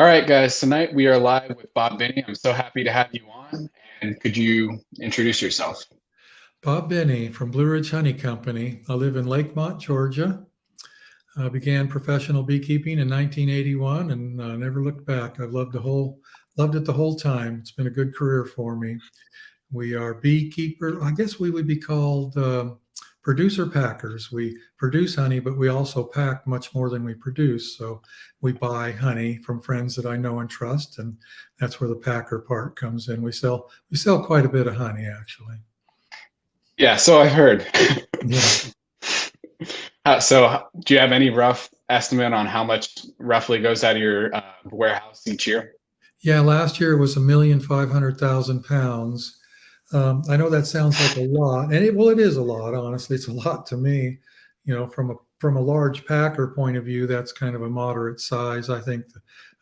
All right, guys. Tonight we are live with Bob Binnie. I'm so happy to have you on. And could you introduce yourself? Bob Binnie from Blue Ridge Honey Company. I live in Lakemont, Georgia. I began professional beekeeping in 1981 and never looked back. I've loved it the whole time. It's been a good career for me. We are beekeeper. I guess we would be called producer packers. We produce honey, but we also pack much more than we produce. So we buy honey from friends that I know and trust, and that's where the packer part comes in. We sell quite a bit of honey, actually. Yeah, so I've heard. Yeah. So, do you have any rough estimate on how much roughly goes out of your warehouse each year? Yeah, last year it was 1,500,000 pounds. I know that sounds like a lot, and it is a lot. Honestly, it's a lot to me. From a large packer point of view, that's kind of a moderate size. I think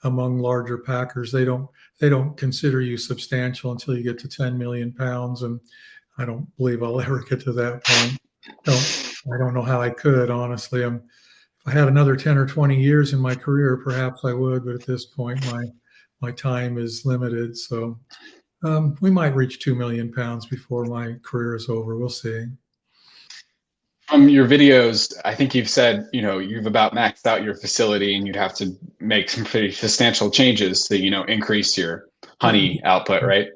among larger packers, they don't consider you substantial until you get to 10 million pounds, and I don't believe I'll ever get to that point. I don't know how I could, honestly. If I had another 10 or 20 years in my career, perhaps I would, but at this point, my time is limited. So we might reach 2 million pounds before my career is over. We'll see. From your videos, I think you've said, you've about maxed out your facility and you'd have to make some pretty substantial changes to, increase your honey output, right?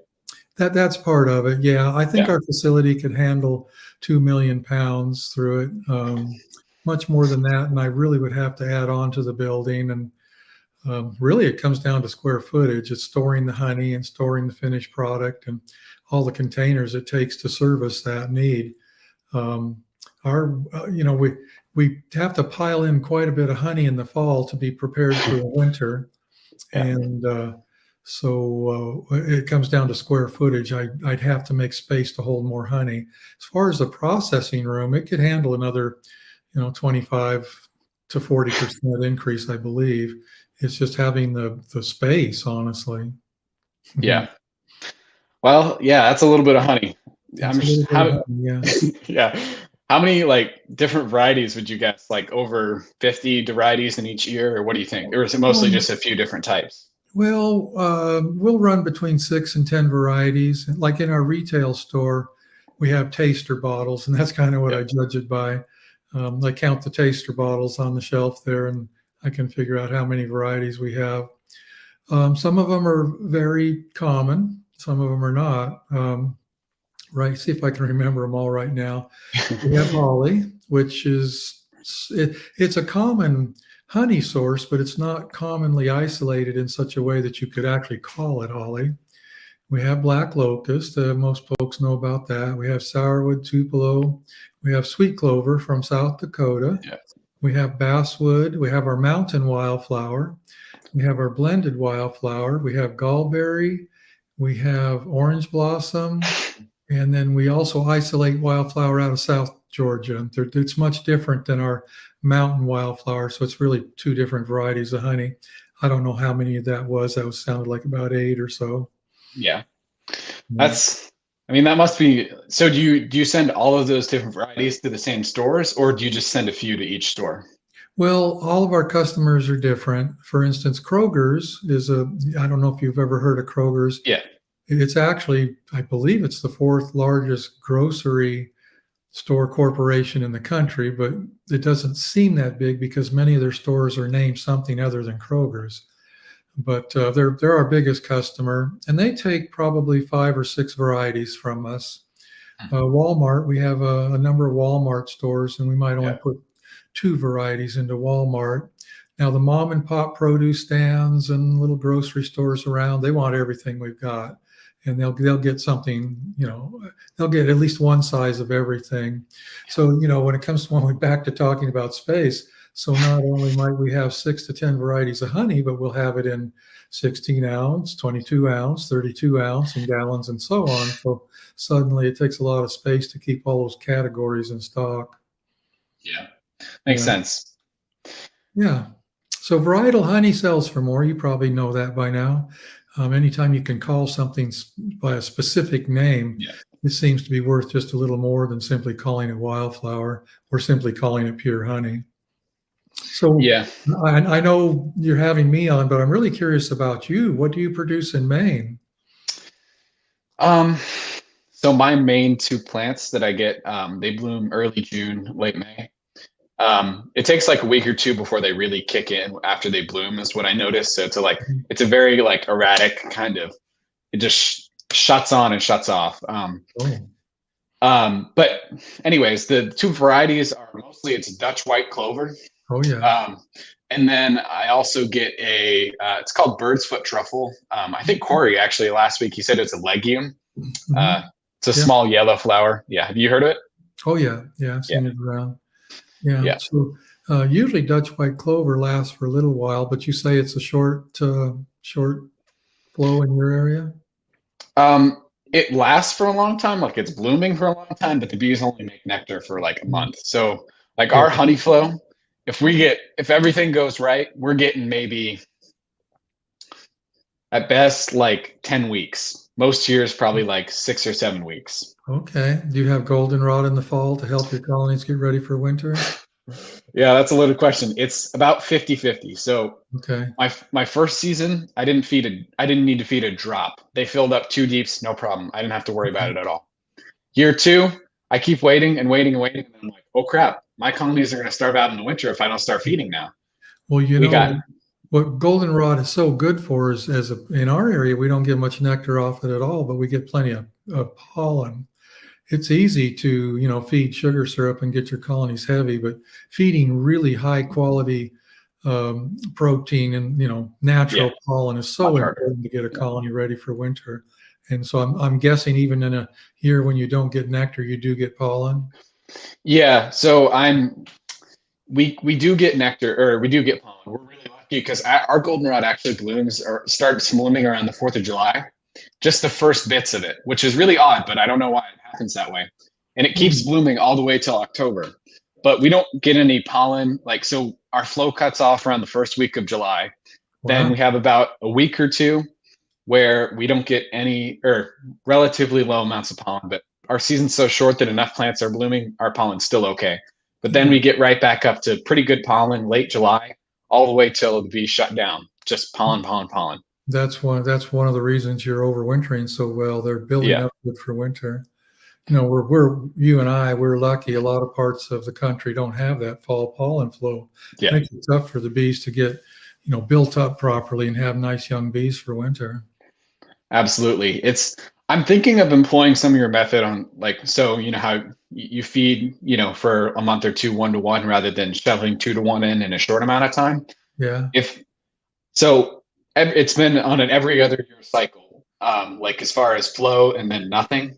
That's part of it. Yeah, I think Yeah. our facility could handle 2 million pounds through it. Much more than that, and I really would have to add on to the building. And really, it comes down to square footage. It's storing the honey and storing the finished product and all the containers it takes to service that need. We have to pile in quite a bit of honey in the fall to be prepared for the winter, Yeah. and so it comes down to square footage. I'd have to make space to hold more honey. As far as the processing room, it could handle another, 25 to 40% increase, I believe. It's just having the space, honestly. Yeah. Well, yeah, that's a little bit of honey. It's a little bit of honey, yeah. Yeah. How many different varieties would you guess? Like over 50 varieties in each year, or what do you think? Or is it mostly just a few different types? Well, we'll run between 6 and 10 varieties. Like in our retail store, we have taster bottles, and that's kind of what I judge it by. I count the taster bottles on the shelf there, and I can figure out how many varieties we have. Some of them are very common. Some of them are not. Right. See if I can remember them all right now. We have holly, which it's a common honey source, but it's not commonly isolated in such a way that you could actually call it holly. We have black locust. Most folks know about that. We have sourwood, tupelo. We have sweet clover from South Dakota. Yeah. We have basswood. We have our mountain wildflower. We have our blended wildflower. We have gallberry. We have orange blossom. And then we also isolate wildflower out of South Georgia. It's much different than our mountain wildflower. So it's really two different varieties of honey. I don't know how many of that was. That sounded like about 8 or so. Yeah. That must be. So do you send all of those different varieties to the same stores, or do you just send a few to each store? Well, all of our customers are different. For instance, Kroger's I don't know if you've ever heard of Kroger's. Yeah. It's actually, I believe it's the 4th largest grocery store corporation in the country, but it doesn't seem that big because many of their stores are named something other than Kroger's. But they're our biggest customer, and they take probably 5 or 6 varieties from us. Walmart, we have a number of Walmart stores, and we might only put 2 varieties into Walmart. Now, the mom and pop produce stands and little grocery stores around, they want everything we've got. And they'll get something, they'll get at least one size of everything. So, when it comes when we're back to talking about space, so not only might we have 6 to 10 varieties of honey, but we'll have it in 16 ounce, 22 ounce, 32 ounce, and gallons and so on. So suddenly it takes a lot of space to keep all those categories in stock. Yeah, makes sense. Yeah. So varietal honey sells for more. You probably know that by now. Anytime you can call something by a specific name, it seems to be worth just a little more than simply calling it wildflower or simply calling it pure honey. So Yeah. I know you're having me on, but I'm really curious about you. What do you produce in Maine? Um, so my main two plants that I get, they bloom early June, late May. It takes like a week or two before they really kick in after they bloom is what I noticed. So it's a very like erratic kind of, it just shuts on and shuts off. Oh, But anyways, the two varieties are mostly it's Dutch white clover. oh yeah. Um, and then I also get it's called bird's foot truffle. I think Corey actually last week he said it's a legume. Hmm. Uh, it's a Yeah. small yellow flower. Yeah, have you heard of it? Oh yeah. Yeah. I've Yeah, seen it around. Yeah. yeah. So usually Dutch white clover lasts for a little while, but you say it's a short flow in your area? It lasts for a long time, like it's blooming for a long time, but the bees only make nectar for like a month. So like Yeah. our honey flow, if everything goes right, we're getting maybe at best like 10 weeks. Most years probably like 6 or 7 weeks. Okay. Do you have goldenrod in the fall to help your colonies get ready for winter? Yeah, that's a loaded question. It's about 50-50. So Okay. my first season, I didn't need to feed a drop. They filled up two deeps, no problem. I didn't have to worry about Okay. it at all. Year two, I keep waiting and waiting and waiting. And I'm like, oh crap, my colonies are going to starve out in the winter if I don't start feeding now. Well, We got, what goldenrod is so good for is in our area, we don't get much nectar off it at all, but we get plenty of pollen. It's easy to, feed sugar syrup and get your colonies heavy, but feeding really high quality protein and, yeah, natural pollen is so much harder. important to get a colony ready for winter. And so I'm guessing even in a year when you don't get nectar, you do get pollen. Yeah, so we do get nectar or we do get pollen. We're really lucky because our goldenrod actually blooms or starts blooming around the 4th of July, just the first bits of it, which is really odd, but I don't know why it happens that way. And it keeps Hmm. blooming all the way till October. But we don't get any pollen. Like, so our flow cuts off around the first week of July. Then Wow. we have about a week or two where we don't get any or relatively low amounts of pollen, but our season's so short that enough plants are blooming, our pollen's still okay. But then Yeah. we get right back up to pretty good pollen late July, all the way till the bees shut down. Just pollen, pollen, pollen. That's one of the reasons you're overwintering so well. They're building Yeah, up good for winter. We're you and I, we're lucky. A lot of parts of the country don't have that fall pollen flow. yeah, Makes it tough for the bees to get, built up properly and have nice young bees for winter. absolutely. I'm thinking of employing some of your method on like, so you know how you feed, for a month or two, 1-to-1, rather than shoveling 2-to-1 in a short amount of time. Yeah. If So it's been on an every other year cycle, like as far as flow and then nothing.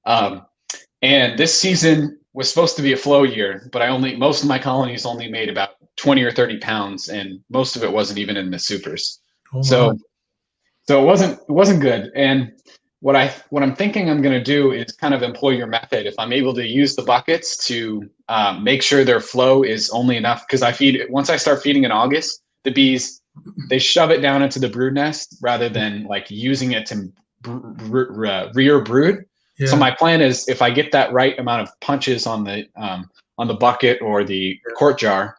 Um, and this season was supposed to be a flow year, but most of my colonies only made about 20 or 30 pounds, and most of it wasn't even in the supers. Oh my. So so it wasn't good. And what I'm thinking I'm going to do is kind of employ your method. If I'm able to use the buckets to make sure their flow is only enough, because once I start feeding in August, the bees they shove it down into the brood nest rather than like using it to rear brood. So Yeah. my plan is if I get that right amount of punches on the bucket or the quart jar,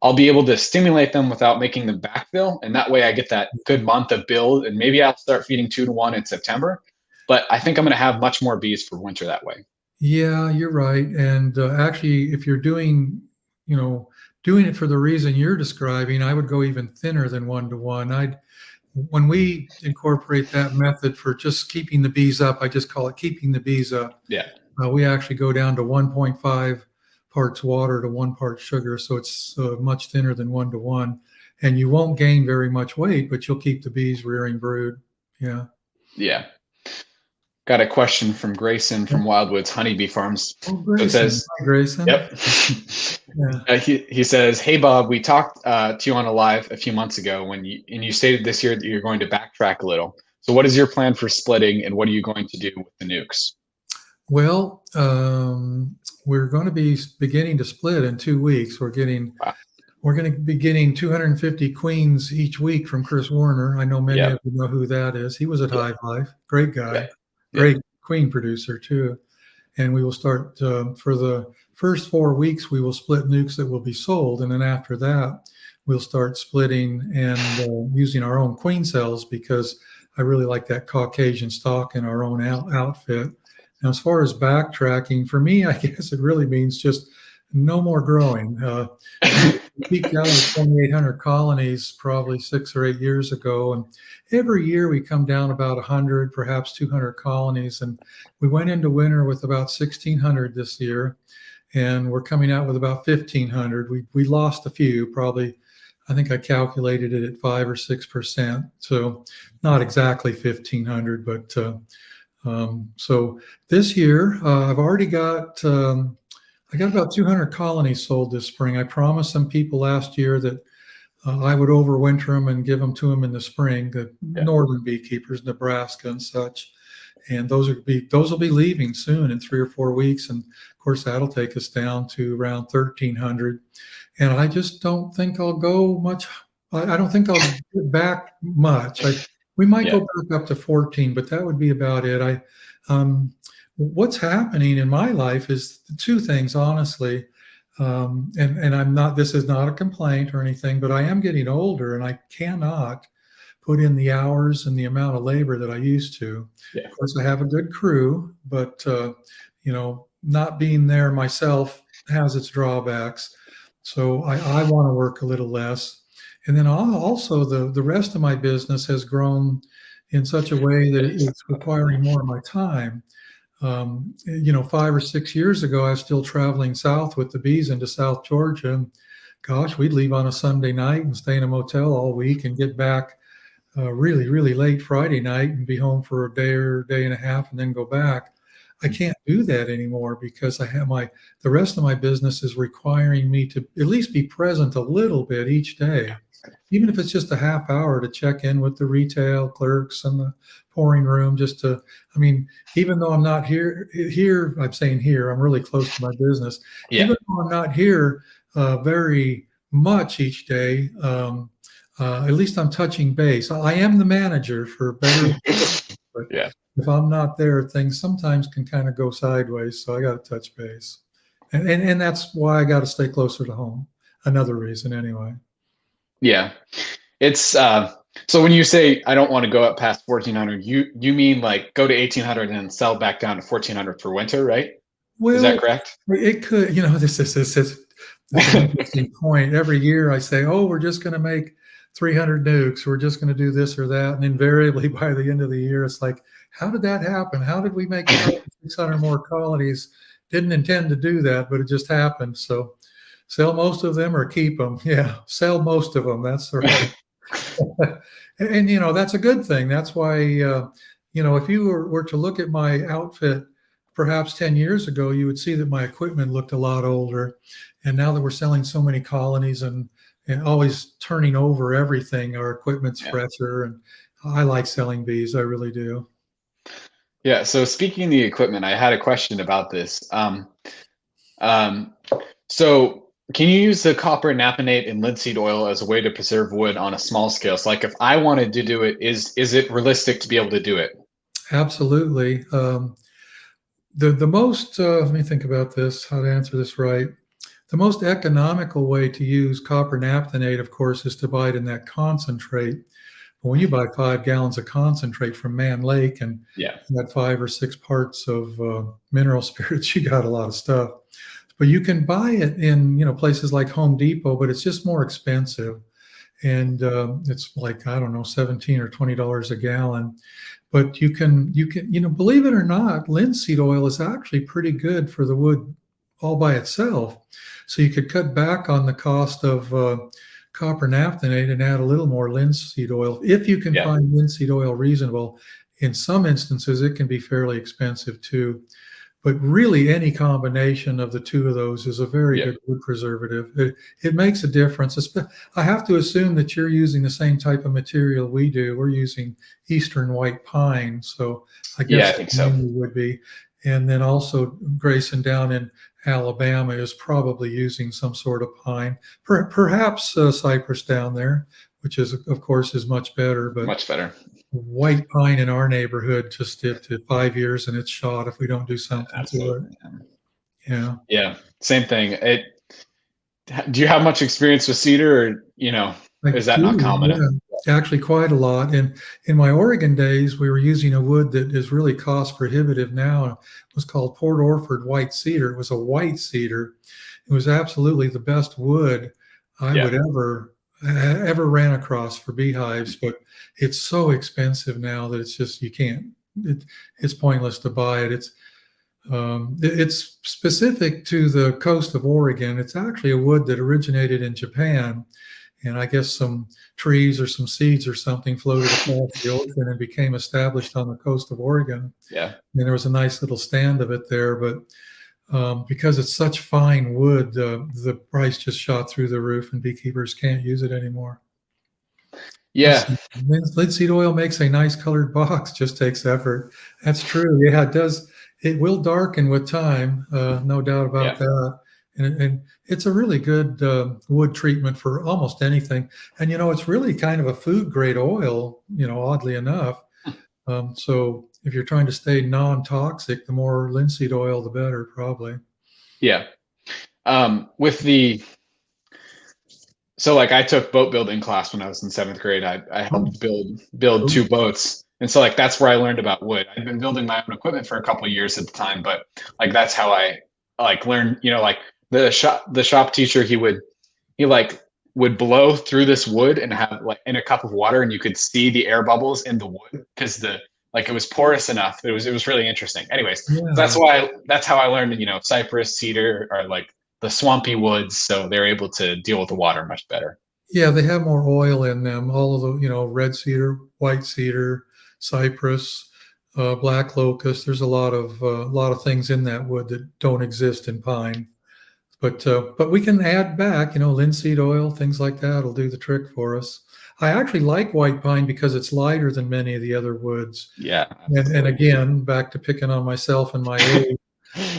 I'll be able to stimulate them without making them backfill. And that way I get that good month of build. And maybe I'll start feeding 2-to-1 in September. But I think I'm going to have much more bees for winter that way. Yeah, you're right. And actually, if you're you know, doing it for the reason you're describing, I would go even thinner than 1-to-1. When we incorporate that method for just keeping the bees up, I just call it keeping the bees up. Yeah. We actually go down to 1.5 parts water to 1 part sugar. So it's much thinner than 1-to-1. And you won't gain very much weight, but you'll keep the bees rearing brood. Yeah. Yeah. Got a question from Grayson from Wildwoods Honeybee Farms. Oh, So it Grayson. says, Hi, Grayson. yep. Yeah. He says, "Hey Bob, we talked to you on a live a few months ago and you stated this year that you're going to backtrack a little. So what is your plan for splitting, and what are you going to do with the nukes?" Well, we're going to be beginning to split in 2 weeks. Wow. We're going to be getting 250 queens each week from Chris Warner. I know many Yep. of you know who that is. He was at Yep. Hive Life. Great Yep. guy, Yep. great queen producer too. And we will start for the first 4 weeks we will split nukes that will be sold, and then after that we'll start splitting and using our own queen cells, because I really like that Caucasian stock in our own outfit. Now, as far as backtracking, for me, I guess it really means just no more growing. We peaked out at 2,800 colonies probably 6 or 8 years ago, and every year we come down about 100, perhaps 200 colonies, and we went into winter with about 1,600 this year, and we're coming out with about 1,500. We lost a few, probably. I think I calculated it at 5 or 6%, so not exactly 1,500, but so this year I've already got I got about 200 colonies sold this spring. I promised some people last year that I would overwinter them and give them to them in the spring, the northern beekeepers, Nebraska and such. And those will be leaving soon in 3 or 4 weeks, and of course that'll take us down to around 1,300. And I just don't think I'll go much. I don't think I'll get back much. We might go back up to 14, but that would be about it. What's happening in my life is two things, honestly. And I'm not, this is not a complaint or anything, but I am getting older and I cannot put in the hours and the amount of labor that I used to. Of course, I have a good crew, but, not being there myself has its drawbacks. So I want to work a little less. And then also the rest of my business has grown in such a way that it's requiring more of my time. 5 or 6 years ago, I was still traveling south with the bees into South Georgia. And gosh, we'd leave on a Sunday night and stay in a motel all week and get back really, really late Friday night and be home for a day or day and a half and then go back. I can't do that anymore because I have the rest of my business is requiring me to at least be present a little bit each day, even if it's just a half hour to check in with the retail clerks and the pouring room, even though I'm not here, I'm saying here, I'm really close to my business. Even though I'm not here very much each day, at least I'm touching base. I am the manager for better. But if I'm not there, things sometimes can kind of go sideways. So I got to touch base. And that's why I got to stay closer to home. Another reason anyway. Yeah. It's so when you say I don't want to go up past 1,400, you mean like go to 1,800 and then sell back down to 1,400 for winter, right? Well, is that correct? It could, this is an interesting point. Every year I say, oh, we're just going to make 300 nukes. We're just going to do this or that. And invariably by the end of the year, it's like, how did that happen? How did we make 600 more colonies? Didn't intend to do that, but it just happened. So sell most of them or keep them. Yeah, sell most of them. That's right. And, that's a good thing. That's why, if you were to look at my outfit perhaps 10 years ago, you would see that my equipment looked a lot older. And now that we're selling so many colonies and always turning over everything, our equipment's fresher. And I like selling bees. I really do. Yeah. So speaking of the equipment, I had a question about this. So can you use the copper naphthenate and linseed oil as a way to preserve wood on a small scale? So like if I wanted to do it, is it realistic to be able to do it? Absolutely. The most, let me think about this, how to answer this right. The most economical way to use copper naphthenate, of course, is to buy it in that concentrate. But when you buy 5 gallons of concentrate from Man Lake and you got 5 or 6 parts of mineral spirits, you got a lot of stuff. But you can buy it in places like Home Depot, but it's just more expensive, and it's like, I don't know, $17 or $20 a gallon. But you can believe it or not, linseed oil is actually pretty good for the wood all by itself. So you could cut back on the cost of copper naphthenate and add a little more linseed oil if you can find linseed oil reasonable. In some instances, it can be fairly expensive too. But really, any combination of the two of those is a very good wood preservative. It makes a difference. I have to assume that you're using the same type of material we do. We're using Eastern white pine, so I guess I think so. Would be. And then also Grayson down in Alabama is probably using some sort of pine, perhaps cypress down there, which is, of course, is much better. But much better. White pine in our neighborhood just did to 5 years and it's shot if we don't do something to it. Yeah. Yeah, same thing. Do you have much experience with cedar, or I is that not do, common? yeah, actually quite a lot. And in my Oregon days, we were using a wood that is really cost prohibitive now. It was called Port Orford white cedar. It was a white cedar. It was absolutely the best wood I Yeah, would ever ran across for beehives. But it's so expensive now that it's just you can't. It, it's pointless to buy it. It's specific to the coast of Oregon. It's actually a wood that originated in Japan, and I guess some trees or some seeds or something floated across the ocean and became established on the coast of Oregon. yeah, And there was a nice little stand of it there, but because it's such fine wood, the price just shot through the roof, and beekeepers can't use it anymore. Let's yeah, see. Linseed oil makes a nice colored box, just takes effort. That's true. Yeah, it does. It will darken with time, no doubt about yeah, that. And it's a really good wood treatment for almost anything. And, it's really kind of a food grade oil, oddly enough. So if you're trying to stay non-toxic, the more linseed oil, the better, probably. yeah. With the So like I took boat building class when I was in seventh grade. I Oh, helped build cool. two boats. And so like that's where I learned about wood. I'd been building my own equipment for a couple of years at the time, but like that's how I like learned, like the shop teacher, he like would blow through this wood and have like in a cup of water, and you could see the air bubbles in the wood because the like it was porous enough. It was really interesting. Anyways, Yeah. that's how I learned, cypress, cedar are like the swampy woods, so they're able to deal with the water much better. Yeah, they have more oil in them. All of the, red cedar, white cedar, cypress, black locust. There's a lot of things in that wood that don't exist in pine. But we can add back, linseed oil, things like that will do the trick for us. I actually like white pine because it's lighter than many of the other woods. Yeah, And absolutely. again, back to picking on myself and my age.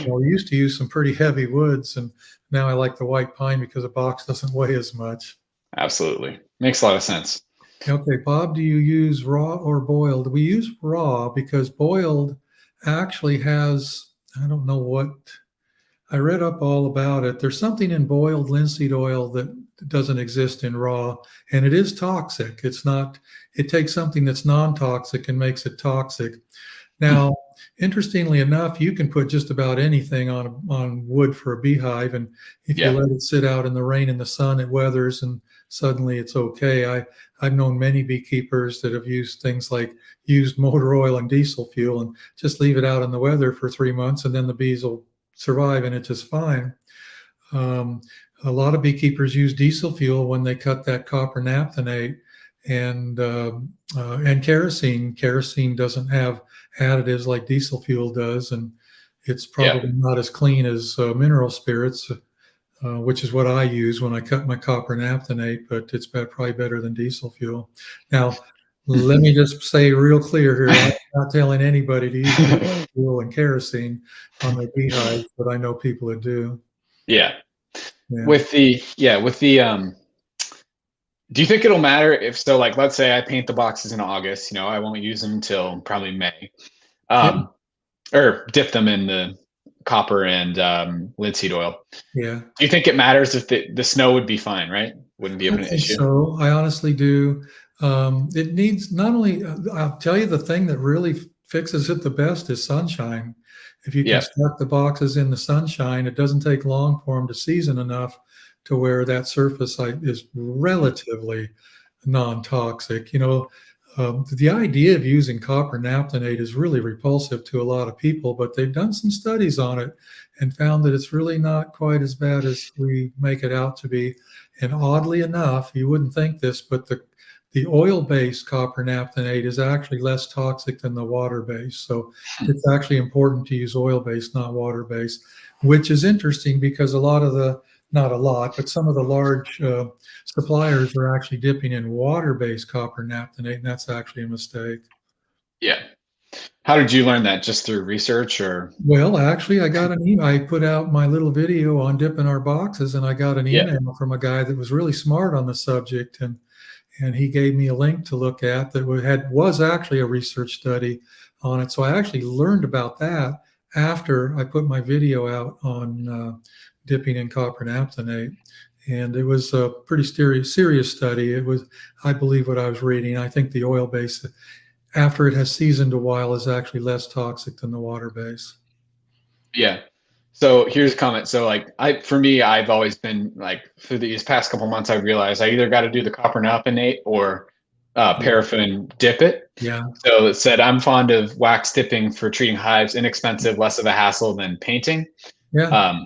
We used to use some pretty heavy woods, and now I like the white pine because a box doesn't weigh as much. Absolutely. Makes a lot of sense. Okay, Bob, do you use raw or boiled? We use raw because boiled actually has, I don't know what, I read up all about it. There's something in boiled linseed oil that doesn't exist in raw, and it is toxic. It takes something that's non-toxic and makes it toxic. Hmm. Now, interestingly enough, you can put just about anything on wood for a beehive, and if you Yeah. let it sit out in the rain and the sun, it weathers, and suddenly it's okay. I've known many beekeepers that have used things like used motor oil and diesel fuel, and just leave it out in the weather for 3 months, and then the bees will survive, and it's just fine. Um, a lot of beekeepers use diesel fuel when they cut that copper naphthenate and kerosene. Kerosene doesn't have additives like diesel fuel does, and it's Yeah. probably not as clean as mineral spirits, which is what I use when I cut my copper naphthenate. But it's probably better than diesel fuel. Now, let me just say real clear here: I'm not telling anybody to use diesel fuel and kerosene on their beehives, but I know people that do. Yeah. Yeah. With the do you think it'll matter if so like let's say I paint the boxes in August, I won't use them until probably May. Yeah. Um or dip them in the copper and linseed oil. Yeah. Do you think it matters if the snow would be fine, right? Wouldn't be I an think issue. so. I honestly do. It needs not only, I'll tell you the thing that really fixes it the best is sunshine. If you can Yeah. stuff the boxes in the sunshine, it doesn't take long for them to season enough to where that surface is relatively non-toxic. The idea of using copper naphthenate is really repulsive to a lot of people, but they've done some studies on it and found that it's really not quite as bad as we make it out to be. And oddly enough, you wouldn't think this, but the oil-based copper naphthenate is actually less toxic than the water-based. So it's actually important to use oil-based, not water-based, which is interesting because not a lot, but some of the large suppliers are actually dipping in water-based copper naphthenate, and that's actually a mistake. Yeah. How did you learn that? Just through research or? Well, actually, I got an email. I put out my little video on dipping our boxes, and I got an Yeah. email from a guy that was really smart on the subject, and he gave me a link to look at that was actually a research study on it. So I actually learned about that after I put my video out on dipping in copper naphthenate. And it was a pretty serious study. It was, I believe, what I was reading. I think the oil base, after it has seasoned a while, is actually less toxic than the water base. Yeah. So here's a comment. So like for me, I've always been like for these past couple months, I realized I either got to do the copper naphthenate or paraffin dip it. Yeah. So it said I'm fond of wax dipping for treating hives, inexpensive, less of a hassle than painting. Yeah.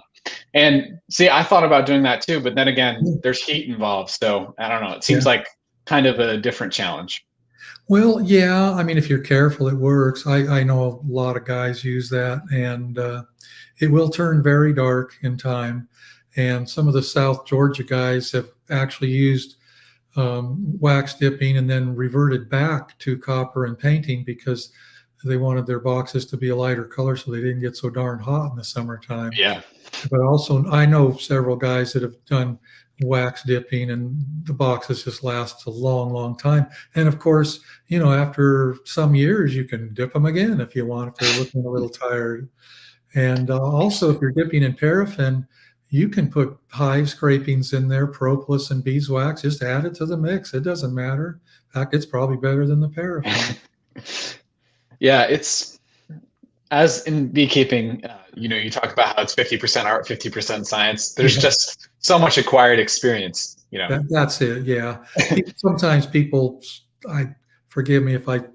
And see, I thought about doing that too, but then again, there's heat involved. So I don't know. It Yeah. seems like kind of a different challenge. Well, yeah. I mean, if you're careful, it works. I know a lot of guys use that, and it will turn very dark in time. And some of the South Georgia guys have actually used wax dipping and then reverted back to copper and painting because they wanted their boxes to be a lighter color so they didn't get so darn hot in the summertime. Yeah. But also, I know several guys that have done wax dipping, and the boxes just last a long, long time. And of course, after some years, you can dip them again if you want, if they're looking a little tired. And also, if you're dipping in paraffin, you can put hive scrapings in there, propolis and beeswax. Just add it to the mix. It doesn't matter. In fact, it's probably better than the paraffin. Yeah, it's as in beekeeping, you talk about how it's 50% art, 50% science. There's Yeah. just so much acquired experience, That's it. Yeah. Sometimes people, forgive me if I've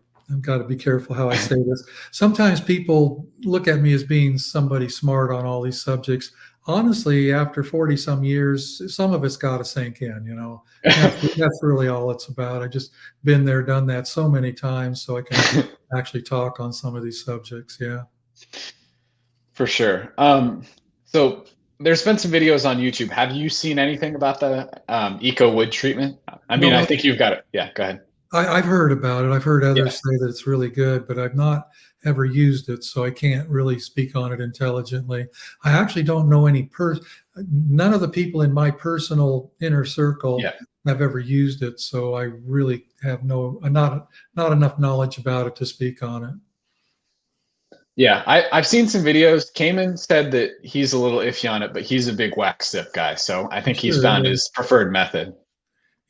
got to be careful how I say this. Sometimes people look at me as being somebody smart on all these subjects. Honestly, after 40 some years, some of it's got to sink in. That's really all it's about. I just been there, done that so many times, so I can actually talk on some of these subjects. Yeah. For sure. So there's been some videos on YouTube. Have you seen anything about the eco wood treatment? I mean, I No, think you've got it. Yeah, go ahead. I've heard about it. I've heard Yeah, others say that it's really good, but I've not ever used it, so I can't really speak on it intelligently. I actually don't know none of the people in my personal inner circle yeah, have ever used it, so I really have not enough knowledge about it to speak on it. yeah. I've seen some videos. Kamen said that he's a little iffy on it, but he's a big wax dip guy. So I think he's Sure, found yeah. his preferred method.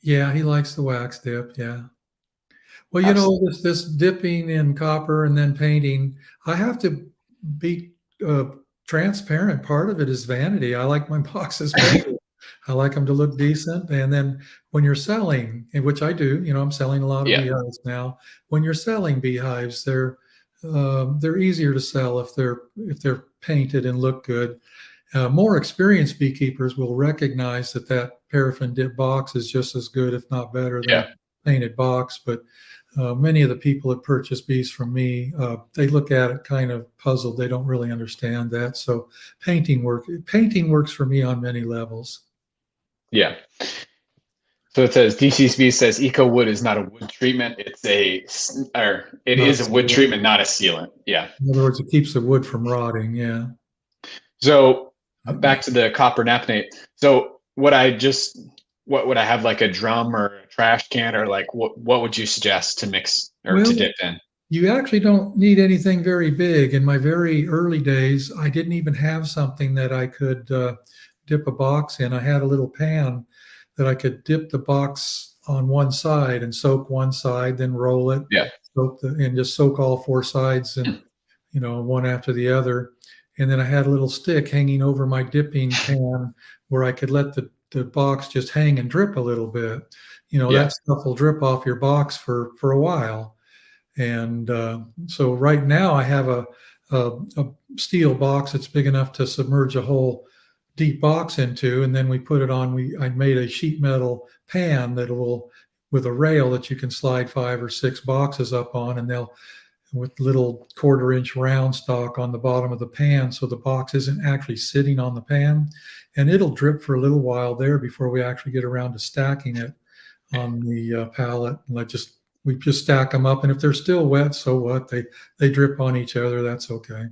Yeah, he likes the wax dip. Yeah. Well, Absolutely. this dipping in copper and then painting, I have to be uh, transparent. Part of it is vanity. I like my boxes painted. I like them to look decent. And then when you're selling, and which I do, I'm selling a lot of Yeah, beehives now. When you're selling beehives, they're easier to sell if they're painted and look good. More experienced beekeepers will recognize that paraffin dip box is just as good, if not better, than a yeah, painted box. But many of the people that purchase bees from me, they look at it kind of puzzled. They don't really understand that. So painting works for me on many levels. yeah. So it says DCSB says eco wood is not a wood treatment. It Not a is a wood sealant. treatment, not a sealant. Yeah. In other words, it keeps the wood from rotting. Yeah. So back to the copper naphthenate. So what would I have, like a drum or a trash can, or like what would you suggest to mix or to Well, dip in? you actually don't need anything very big. In my very early days, I didn't even have something that I could dip a box in. I had a little pan that I could dip the box on one side and soak one side, then roll it, Yeah. and just soak all four sides and one after the other. And then I had a little stick hanging over my dipping pan where I could let the box just hang and drip a little bit. Yeah. That stuff will drip off your box for a while. And so right now I have a steel box that's big enough to submerge a whole deep box into, and then we put it on. I made a sheet metal pan that will with a rail that you can slide 5 or 6 boxes up on, and they'll with little 1/4 inch round stock on the bottom of the pan, so the box isn't actually sitting on the pan, and it'll drip for a little while there before we actually get around to stacking it on the pallet. And we just stack them up, and if they're still wet, so what? They drip on each other. That's okay.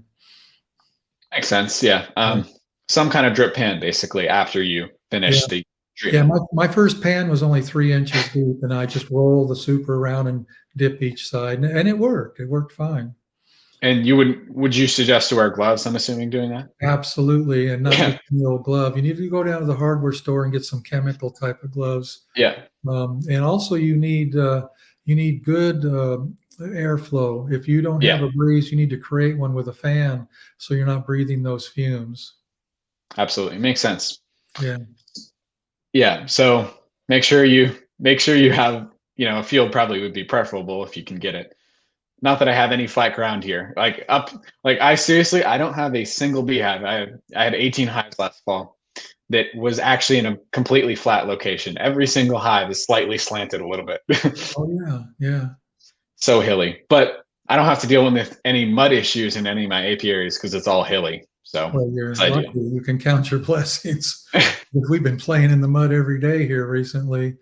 Makes sense. Yeah. Yeah, Some kind of drip pan basically after you yeah. finish the Yeah, treatment. my first pan was only 3 inches deep, and I just roll the super around and dip each side, and it worked. It worked fine. And would you suggest to wear gloves? I'm assuming doing that. Absolutely, and not Yeah. just the old glove. You need to go down to the hardware store and get some chemical type of gloves. Yeah. And also you need good airflow. If you don't have Yeah. a breeze, you need to create one with a fan so you're not breathing those fumes. Absolutely. Makes sense. Yeah. Yeah. So make sure you have, a field probably would be preferable if you can get it. Not that I have any flat ground here. Like I don't have a single beehive. I had 18 hives last fall that was actually in a completely flat location. Every single hive is slightly slanted a little bit. Oh yeah, yeah. So hilly. But I don't have to deal with any mud issues in any of my apiaries because it's all hilly. So Well, it's you're lucky. ideal. You can count your blessings. We've been playing in the mud every day here recently.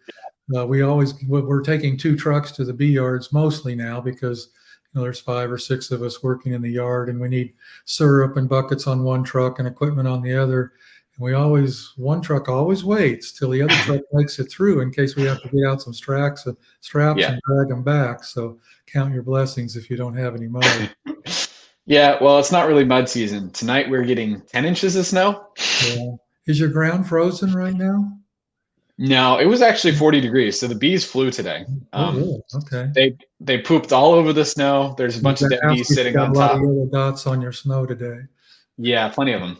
We're taking 2 trucks to the bee yards mostly now because there's 5 or 6 of us working in the yard, and we need syrup and buckets on one truck and equipment on the other. And one truck always waits till the other truck makes it through in case we have to get out some straps Yeah. and drag them back. So count your blessings if you don't have any mud. Yeah, well, it's not really mud season. Tonight we're getting 10 inches of snow. Yeah. Is your ground frozen right now? No, it was actually 40 degrees, so the bees flew today. Oh, really? Okay. They pooped all over the snow. There's a You bunch of got dead house bees people sitting got a on lot of top. yellow dots on your snow today. Yeah, plenty of them.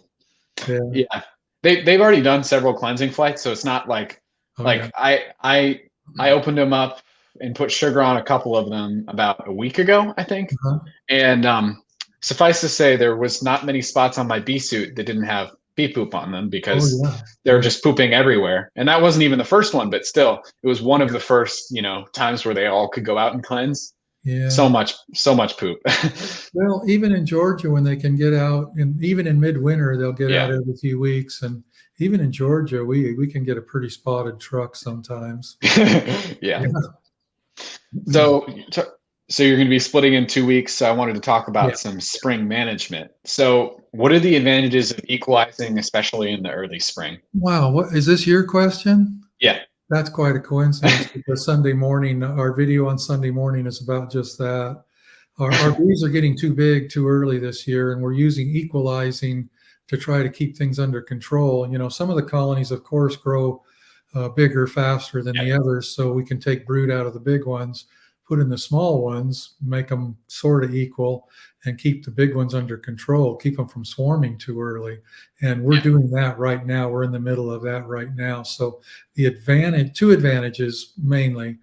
Yeah. Yeah, they've already done several cleansing flights, so it's not like Oh, yeah. like I opened them up and put sugar on a couple of them about a week ago, I think. Uh-huh. And suffice to say, there was not many spots on my bee suit that didn't have bee poop on them Oh, because yeah. they were Yeah. just pooping everywhere. And that wasn't even the first one, but still, it was one of the first, times where they all could go out and cleanse. Yeah. So much poop. Well, even in Georgia, when they can get out, and even in midwinter, they'll get out Yeah. every few weeks. And even in Georgia, we can get a pretty spotted truck sometimes. Yeah. Yeah. So, so you're going to be splitting in 2 weeks. So I wanted to talk Yeah. about some spring management. So, what are the advantages of equalizing, especially in the early spring? Wow. What is this your question? Yeah. That's quite a coincidence because Sunday morning, our video on Sunday morning is about just that. Our bees are getting too big too early this year, and we're using equalizing to try to keep things under control. Some of the colonies, of course, grow bigger faster than Yeah. the others, so we can take brood out of the big ones, put in the small ones, make them sort of equal, and keep the big ones under control, keep them from swarming too early. And we're Yeah. doing that right now. We're in the middle of that right now. So two advantages mainly.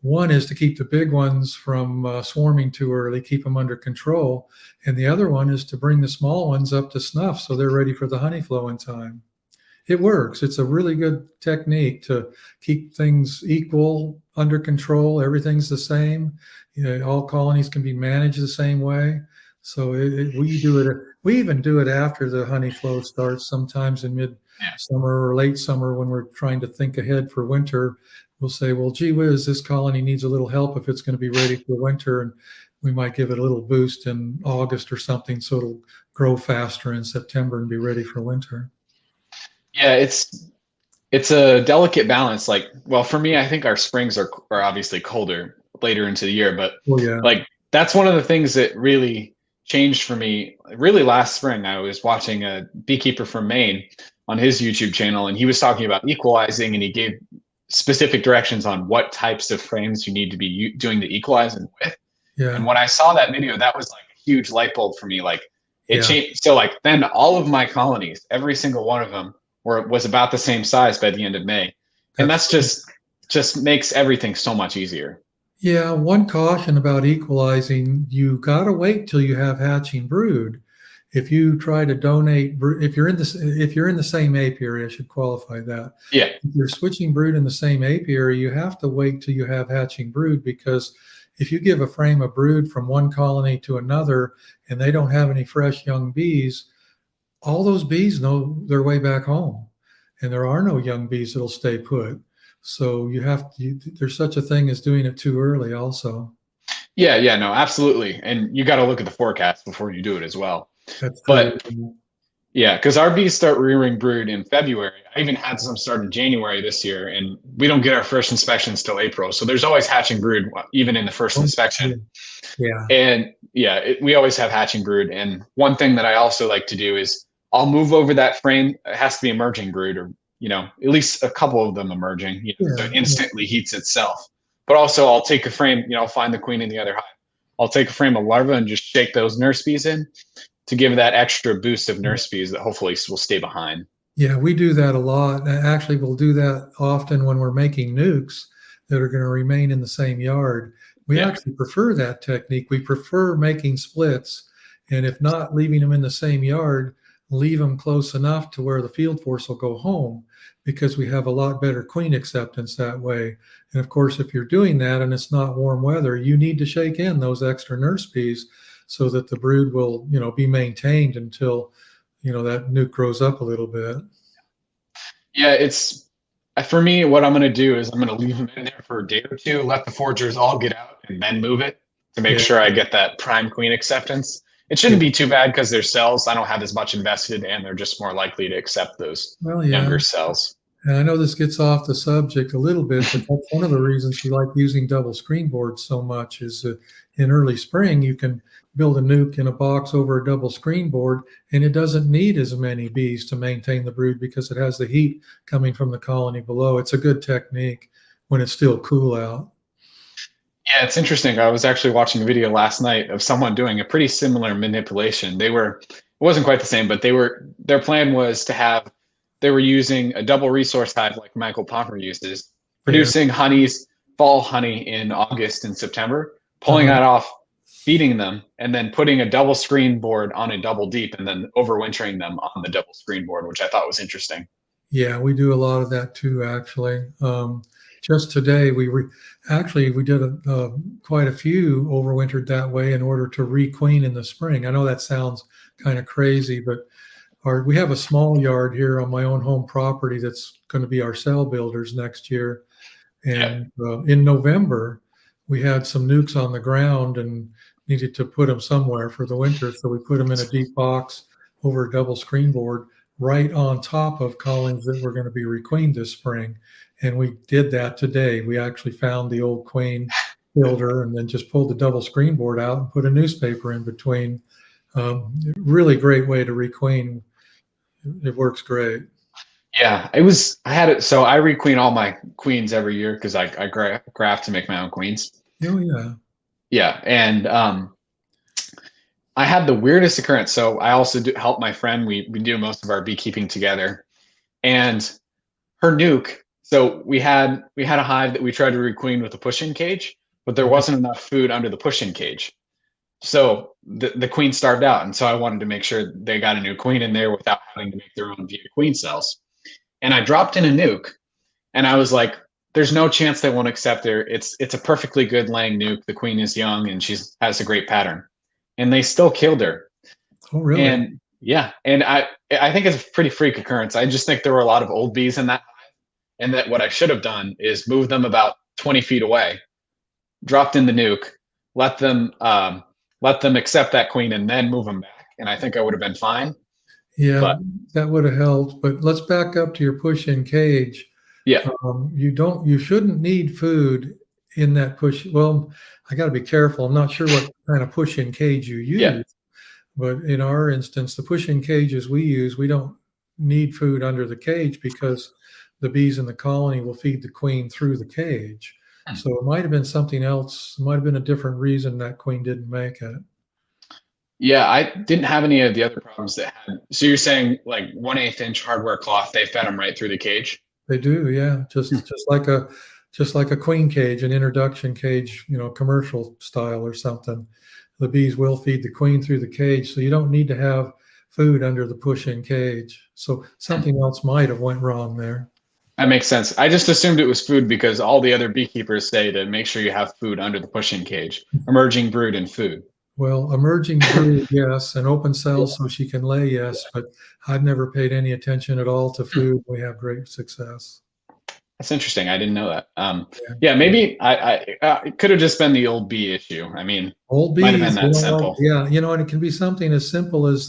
One is to keep the big ones from swarming too early, keep them under control. And the other one is to bring the small ones up to snuff so they're ready for the honey flow in time. It works. It's a really good technique to keep things equal, under control. Everything's the same. All colonies can be managed the same way. So we do it. We even do it after the honey flow starts. Sometimes in Yeah. midsummer or late summer, when we're trying to think ahead for winter, we'll say, "Well, gee whiz, this colony needs a little help if it's going to be ready for winter," and we might give it a little boost in August or something, so it'll grow faster in September and be ready for winter. Yeah, it's a delicate balance. Like, well, for me, I think our springs are obviously colder later into the year, but Oh yeah. like that's one of the things that really changed for me. Really, last spring, I was watching a beekeeper from Maine on his YouTube channel, and he was talking about equalizing, and he gave specific directions on what types of frames you need to be doing the equalizing with. And Yeah. when I saw that video, that was like a huge light bulb for me. Like it Yeah. changed. So like then all of my colonies, every single one of them was about the same size by the end of May. And That's that's just makes everything so much easier. Yeah, one caution about equalizing, you got to wait till you have hatching brood. If you try to donate, if you're in the same apiary, I should qualify that. Yeah. If you're switching brood in the same apiary, you have to wait till you have hatching brood, because if you give a frame of brood from one colony to another and they don't have any fresh young bees, all those bees know their way back home, and there are no young bees that'll stay put. So there's such a thing as doing it too early also. Yeah, no, absolutely. And you got to look at the forecast before you do it as well. That's true. But Yeah, because our bees start rearing brood in February. I even had some start in January this year, and we don't get our first inspections till April. So there's always hatching brood, even in the first Oh, yeah. inspection. Yeah. And yeah, we always have hatching brood. And one thing that I also like to do is I'll move over that frame. It has to be emerging brood, or at least a couple of them emerging. So it Yeah. Yeah. instantly heats itself. But also, I'll take a frame. I'll find the queen in the other hive. I'll take a frame of larvae and just shake those nurse bees in to give that extra boost of nurse bees that hopefully will stay behind. Yeah, we do that a lot. Actually, we'll do that often when we're making nukes that are going to remain in the same yard. We Yeah. actually prefer that technique. We prefer making splits, and if not leaving them in the same yard, leave them close enough to where the field force will go home because we have a lot better queen acceptance that way. And of course, if you're doing that and it's not warm weather, you need to shake in those extra nurse bees so that the brood will, be maintained until that nuke grows up a little bit. Yeah, it's for me, what I'm going to do is I'm going to leave them in there for a day or two, let the foragers all get out, and then move it to make Yeah, sure I get that prime queen acceptance. It shouldn't yeah. be too bad because their cells, I don't have as much invested, and they're just more likely to accept those Well, yeah. younger cells. And I know this gets off the subject a little bit, but that's one of the reasons we like using double screen boards so much is that in early spring, you can build a nuke in a box over a double screen board, and it doesn't need as many bees to maintain the brood because it has the heat coming from the colony below. It's a good technique when it's still cool out. Yeah, it's interesting. I was actually watching a video last night of someone doing a pretty similar manipulation. It wasn't quite the same, but their plan was they were using a double resource hive like Michael Pomper uses, Yeah. producing fall honey in August and September, pulling Uh-huh. that off, feeding them, and then putting a double screen board on a double deep and then overwintering them on the double screen board, which I thought was interesting. Yeah, we do a lot of that too, actually. Just today, we did quite a few overwintered that way in order to requeen in the spring. I know that sounds kind of crazy, but we have a small yard here on my own home property that's going to be our cell builders next year. Yeah. And in November, we had some nukes on the ground and needed to put them somewhere for the winter. So we put them in a deep box over a double screen board right on top of colonies that were going to be requeened this spring. And we did that today. We actually found the old queen builder and then just pulled the double screen board out and put a newspaper in between. Really great way to requeen. It works great. Yeah, I had it. So I requeen all my queens every year because I graft to make my own queens. Oh, yeah. Yeah. And I had the weirdest occurrence. So I also help my friend. We do most of our beekeeping together. And her nuke. So we had a hive that we tried to requeen with a push-in cage, but there Okay. wasn't enough food under the push-in cage. So the queen starved out. And so I wanted to make sure they got a new queen in there without having to make their own via queen cells. And I dropped in a nuke, and I was like, "There's no chance they won't accept her. It's a perfectly good laying nuke. The queen is young, and she has a great pattern." And they still killed her. Oh, really? And yeah, and I think it's a pretty freak occurrence. I just think there were a lot of old bees in that, and that what I should have done is move them about 20 feet away, dropped in the nuke, let them let them accept that queen, and then move them back. And I think I would have been fine. Yeah, But that would have helped. But let's back up to your push-in cage. yeah, You shouldn't need food in that push. Well, I got to be careful. I'm not sure what kind of push-in cage you yeah. use, but in our instance, the push-in cages we use, we don't need food under the cage because the bees in the colony will feed the queen through the cage. So it might have been something else. It might have been a different reason that queen didn't make it. Yeah, I didn't have any of the other problems that had. So you're saying like 1/8 inch hardware cloth, they fed them right through the cage? They do, yeah. Hmm. Just like a queen cage, an introduction cage, commercial style or something. The bees will feed the queen through the cage, so you don't need to have food under the push-in cage. So something else might have went wrong there. That makes sense. I just assumed it was food because all the other beekeepers say to make sure you have food under the pushing cage, emerging brood and food. Well, emerging brood, yes, and open cells so she can lay, yes, but I've never paid any attention at all to Hmm. food. We have great success. That's interesting. I didn't know that. Yeah. Yeah, maybe it could have just been the old bee issue. I mean, Old might have been bees, that simple. yeah, and it can be something as simple as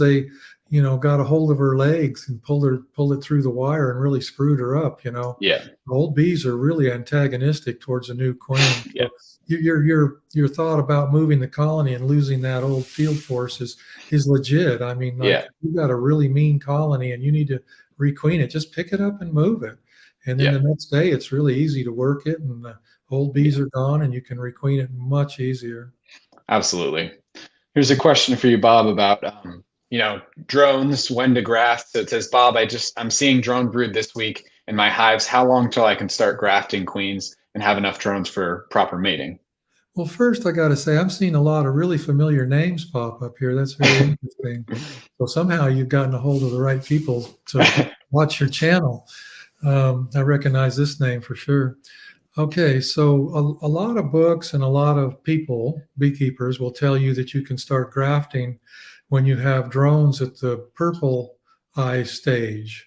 got a hold of her legs and pulled it through the wire and really screwed her up. Yeah. Old bees are really antagonistic towards a new queen. So Yes. your thought about moving the colony and losing that old field force is legit. I mean, like, Yeah. you got a really mean colony and you need to requeen it. Just pick it up and move it, and then Yeah. the next day it's really easy to work it, and the old bees Yeah. are gone, and you can requeen it much easier. Absolutely. Here's a question for you, Bob, about drones, when to graft. So it says, Bob, I'm seeing drone brood this week in my hives. How long till I can start grafting queens and have enough drones for proper mating? Well, first I got to say I'm seeing a lot of really familiar names pop up here. That's very interesting. So somehow you've gotten a hold of the right people to watch your channel. I recognize this name for sure. Okay, so a lot of books and a lot of people, beekeepers, will tell you that you can start grafting when you have drones at the purple eye stage.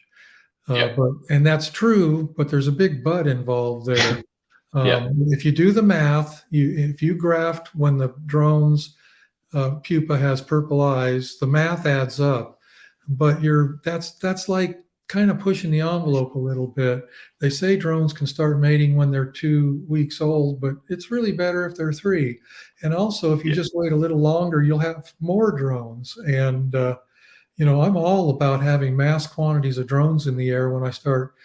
Yeah. And that's true, but there's a big but involved there. Yeah. If you do the math, if you graft when the drone's pupa has purple eyes, the math adds up. But that's like kind of pushing the envelope a little bit. They say drones can start mating when they're 2 weeks old, but it's really better if they're 3. And also, if you Yeah. just wait a little longer, you'll have more drones. And I'm all about having mass quantities of drones in the air when I start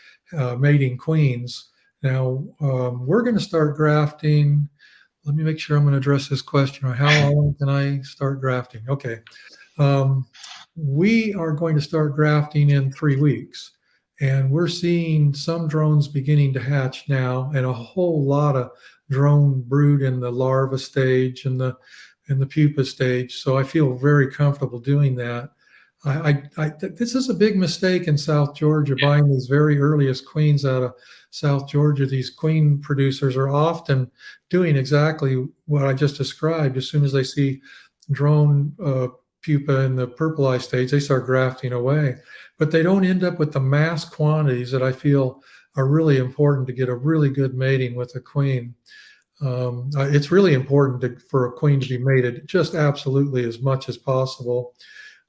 mating queens. Now, we're going to start grafting. Let me make sure I'm going to address this question. How long can I start grafting? Okay. Um, we are going to start grafting in 3 weeks. And we're seeing some drones beginning to hatch now, and a whole lot of drone brood in the larva stage and the pupa stage. So I feel very comfortable doing that. This is a big mistake in South Georgia, buying these very earliest queens out of South Georgia. These queen producers are often doing exactly what I just described. As soon as they see drone pupa in the purple eye stage, they start grafting away. But they don't end up with the mass quantities that I feel are really important to get a really good mating with a queen. It's really important for a queen to be mated just absolutely as much as possible.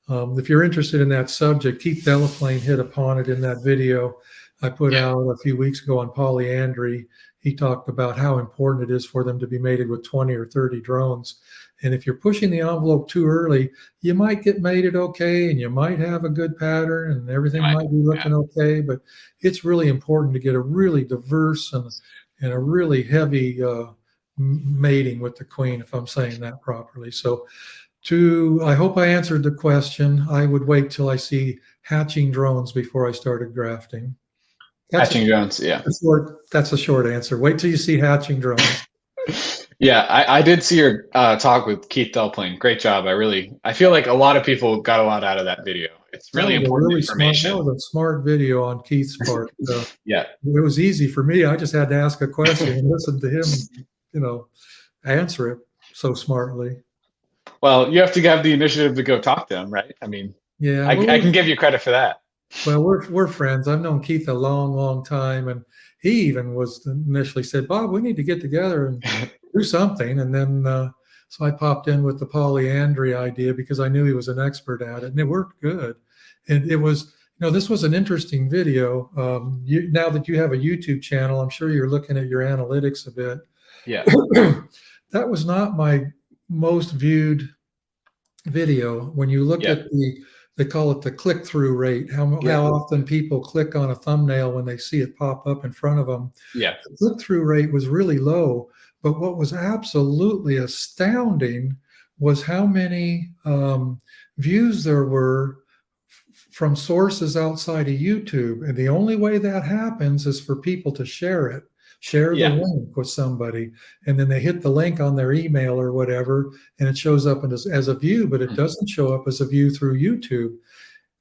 If you're interested in that subject, Keith Delaplane hit upon it in that video I put out a few weeks ago on polyandry. He talked about how important it is for them to be mated with 20 or 30 drones. And if you're pushing the envelope too early, you might get mated okay, and you might have a good pattern, and everything might be looking okay. But it's really important to get a really diverse and a really heavy mating with the queen, if I'm saying that properly. So I hope I answered the question. I would wait till I see hatching drones before I started grafting. Hatching drones. Yeah. That's a short answer. Wait till you see hatching drones. Yeah, I did see your talk with Keith Delpling. Great job. I feel like a lot of people got a lot out of that video. It's really important information. That was a smart video on Keith's part. Yeah. It was easy for me. I just had to ask a question and listen to him, answer it so smartly. Well, you have to have the initiative to go talk to him, right? I mean, yeah, I can give you credit for that. Well, we're friends. I've known Keith a long, long time, and he even was initially said, "Bob, we need to get together and do something." And then so I popped in with the polyandry idea because I knew he was an expert at it, and it worked good. And it was, this was an interesting video. Now that you have a YouTube channel, I'm sure you're looking at your analytics a bit. Yeah. That was not my most viewed video. When you look at they call it the click-through rate, how often people click on a thumbnail when they see it pop up in front of them. Yeah. The click-through rate was really low, but what was absolutely astounding was how many views there were from sources outside of YouTube. And the only way that happens is for people to share the link with somebody, and then they hit the link on their email or whatever, and it shows up as a view, but it doesn't show up as a view through YouTube.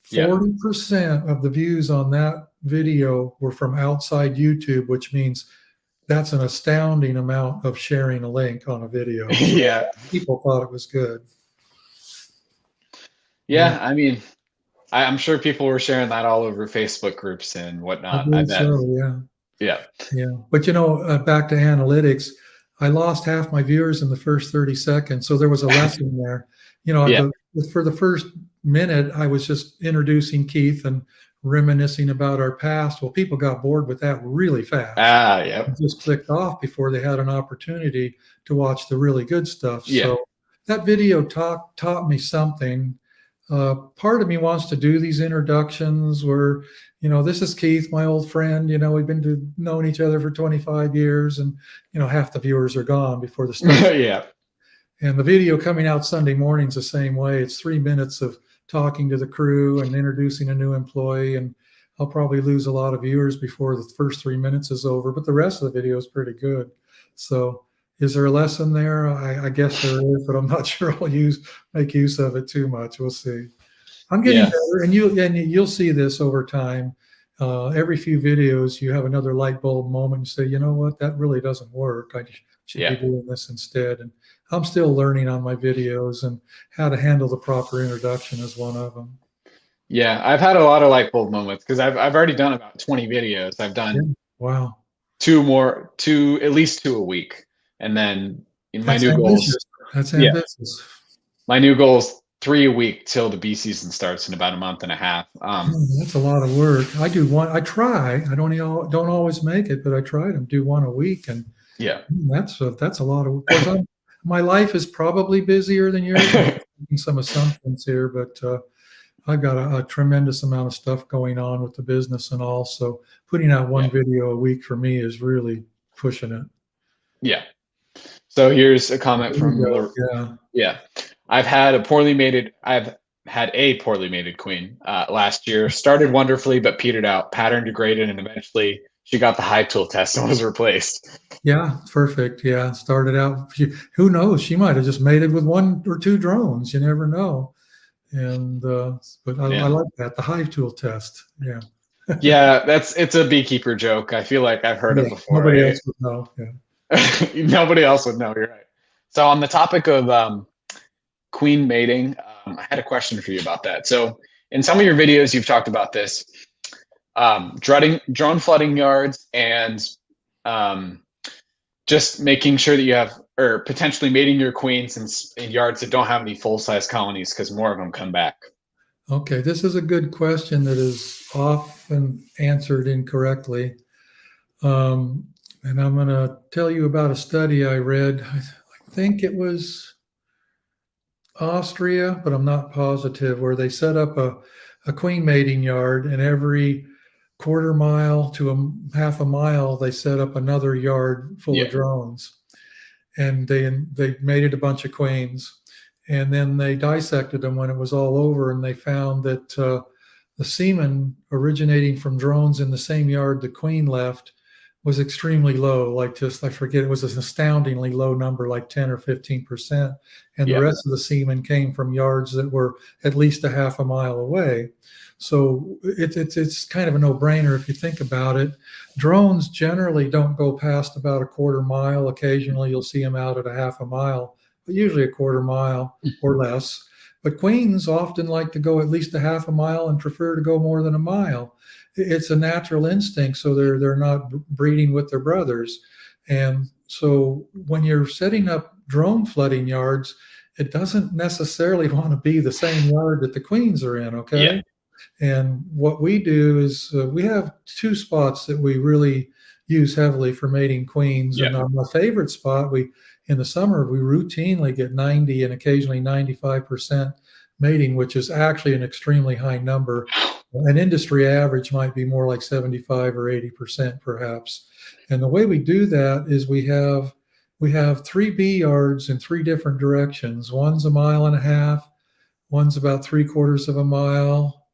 40% of the views on that video were from outside YouTube, which means that's an astounding amount of sharing a link on a video. Yeah. People thought it was good. Yeah. I mean, I'm sure people were sharing that all over Facebook groups and whatnot. I bet. So, yeah. Yeah. Yeah. But, back to analytics, I lost half my viewers in the first 30 seconds. So there was a lesson there. For the first minute, I was just introducing Keith and reminiscing about our past. Well, people got bored with that really fast. Ah, yep. Just clicked off before they had an opportunity to watch the really good stuff. Yeah. So that video taught me something. Part of me wants to do these introductions where, this is Keith, my old friend. We've been known each other for 25 years, and half the viewers are gone before the stuff. Yeah. And the video coming out Sunday morning's the same way. It's 3 minutes of talking to the crew and introducing a new employee, and I'll probably lose a lot of viewers before the first 3 minutes is over, but the rest of the video is pretty good. So is there a lesson there? I guess there is, but I'm not sure I'll make use of it too much. We'll see. I'm getting better, and you'll see this over time. Every few videos, you have another light bulb moment and say, you know what, that really doesn't work. I should be doing this instead. And I'm still learning on my videos, and how to handle the proper introduction is one of them. Yeah, I've had a lot of light bulb moments because I've already done about 20 videos. I've done Wow. at least two a week. And then my new goals. That's ambitious. My new goal is 3 a week till the bee season starts in about a month and a half. That's a lot of work. I do one. I try. I don't always make it, but I try to do one a week, and that's a lot of work. My life is probably busier than yours. I'm making some assumptions here, but I've got a tremendous amount of stuff going on with the business and all. So putting out one video a week for me is really pushing it. Yeah. So here's a comment from I've had a poorly mated queen last year. Started wonderfully, but petered out. Pattern degraded, and eventually she got the hive tool test and was replaced. Yeah, perfect. Yeah, started out. Who knows? She might have just mated with 1 or 2 drones. You never know. And but I like that, the hive tool test. Yeah. Yeah, it's a beekeeper joke. I feel like I've heard it before. Nobody else would know. Yeah. Nobody else would know. You're right. So on the topic of queen mating, I had a question for you about that. So in some of your videos, you've talked about this, drone flooding yards, and just making sure that you have, or potentially mating your queens in yards that don't have any full-size colonies, because more of them come back. Okay, this is a good question that is often answered incorrectly. And I'm going to tell you about a study I read. I think it was Austria, but I'm not positive, where they set up a queen mating yard, and every quarter mile to a half a mile, they set up another yard full of drones. And they mated a bunch of queens. And then they dissected them when it was all over, and they found that the semen originating from drones in the same yard the queen left was extremely low. I forget, it was an astoundingly low number, like 10 or 15%. And the rest of the semen came from yards that were at least a half a mile away. So it's kind of a no-brainer if you think about it. Drones generally don't go past about a quarter mile. Occasionally you'll see them out at a half a mile, but usually a quarter mile or less. But queens often like to go at least a half a mile and prefer to go more than a mile. It's a natural instinct, so they're not breeding with their brothers. And so when you're setting up drone flooding yards, it doesn't necessarily want to be the same yard that the queens are in, okay? Yeah. And what we do is we have 2 spots that we really use heavily for mating queens. And on my favorite spot, in the summer, we routinely get 90 and occasionally 95% mating, which is actually an extremely high number. An industry average might be more like 75 or 80% perhaps. And the way we do that is we have 3 bee yards in 3 different directions. One's a mile and a half, one's about 3/4 of a mile,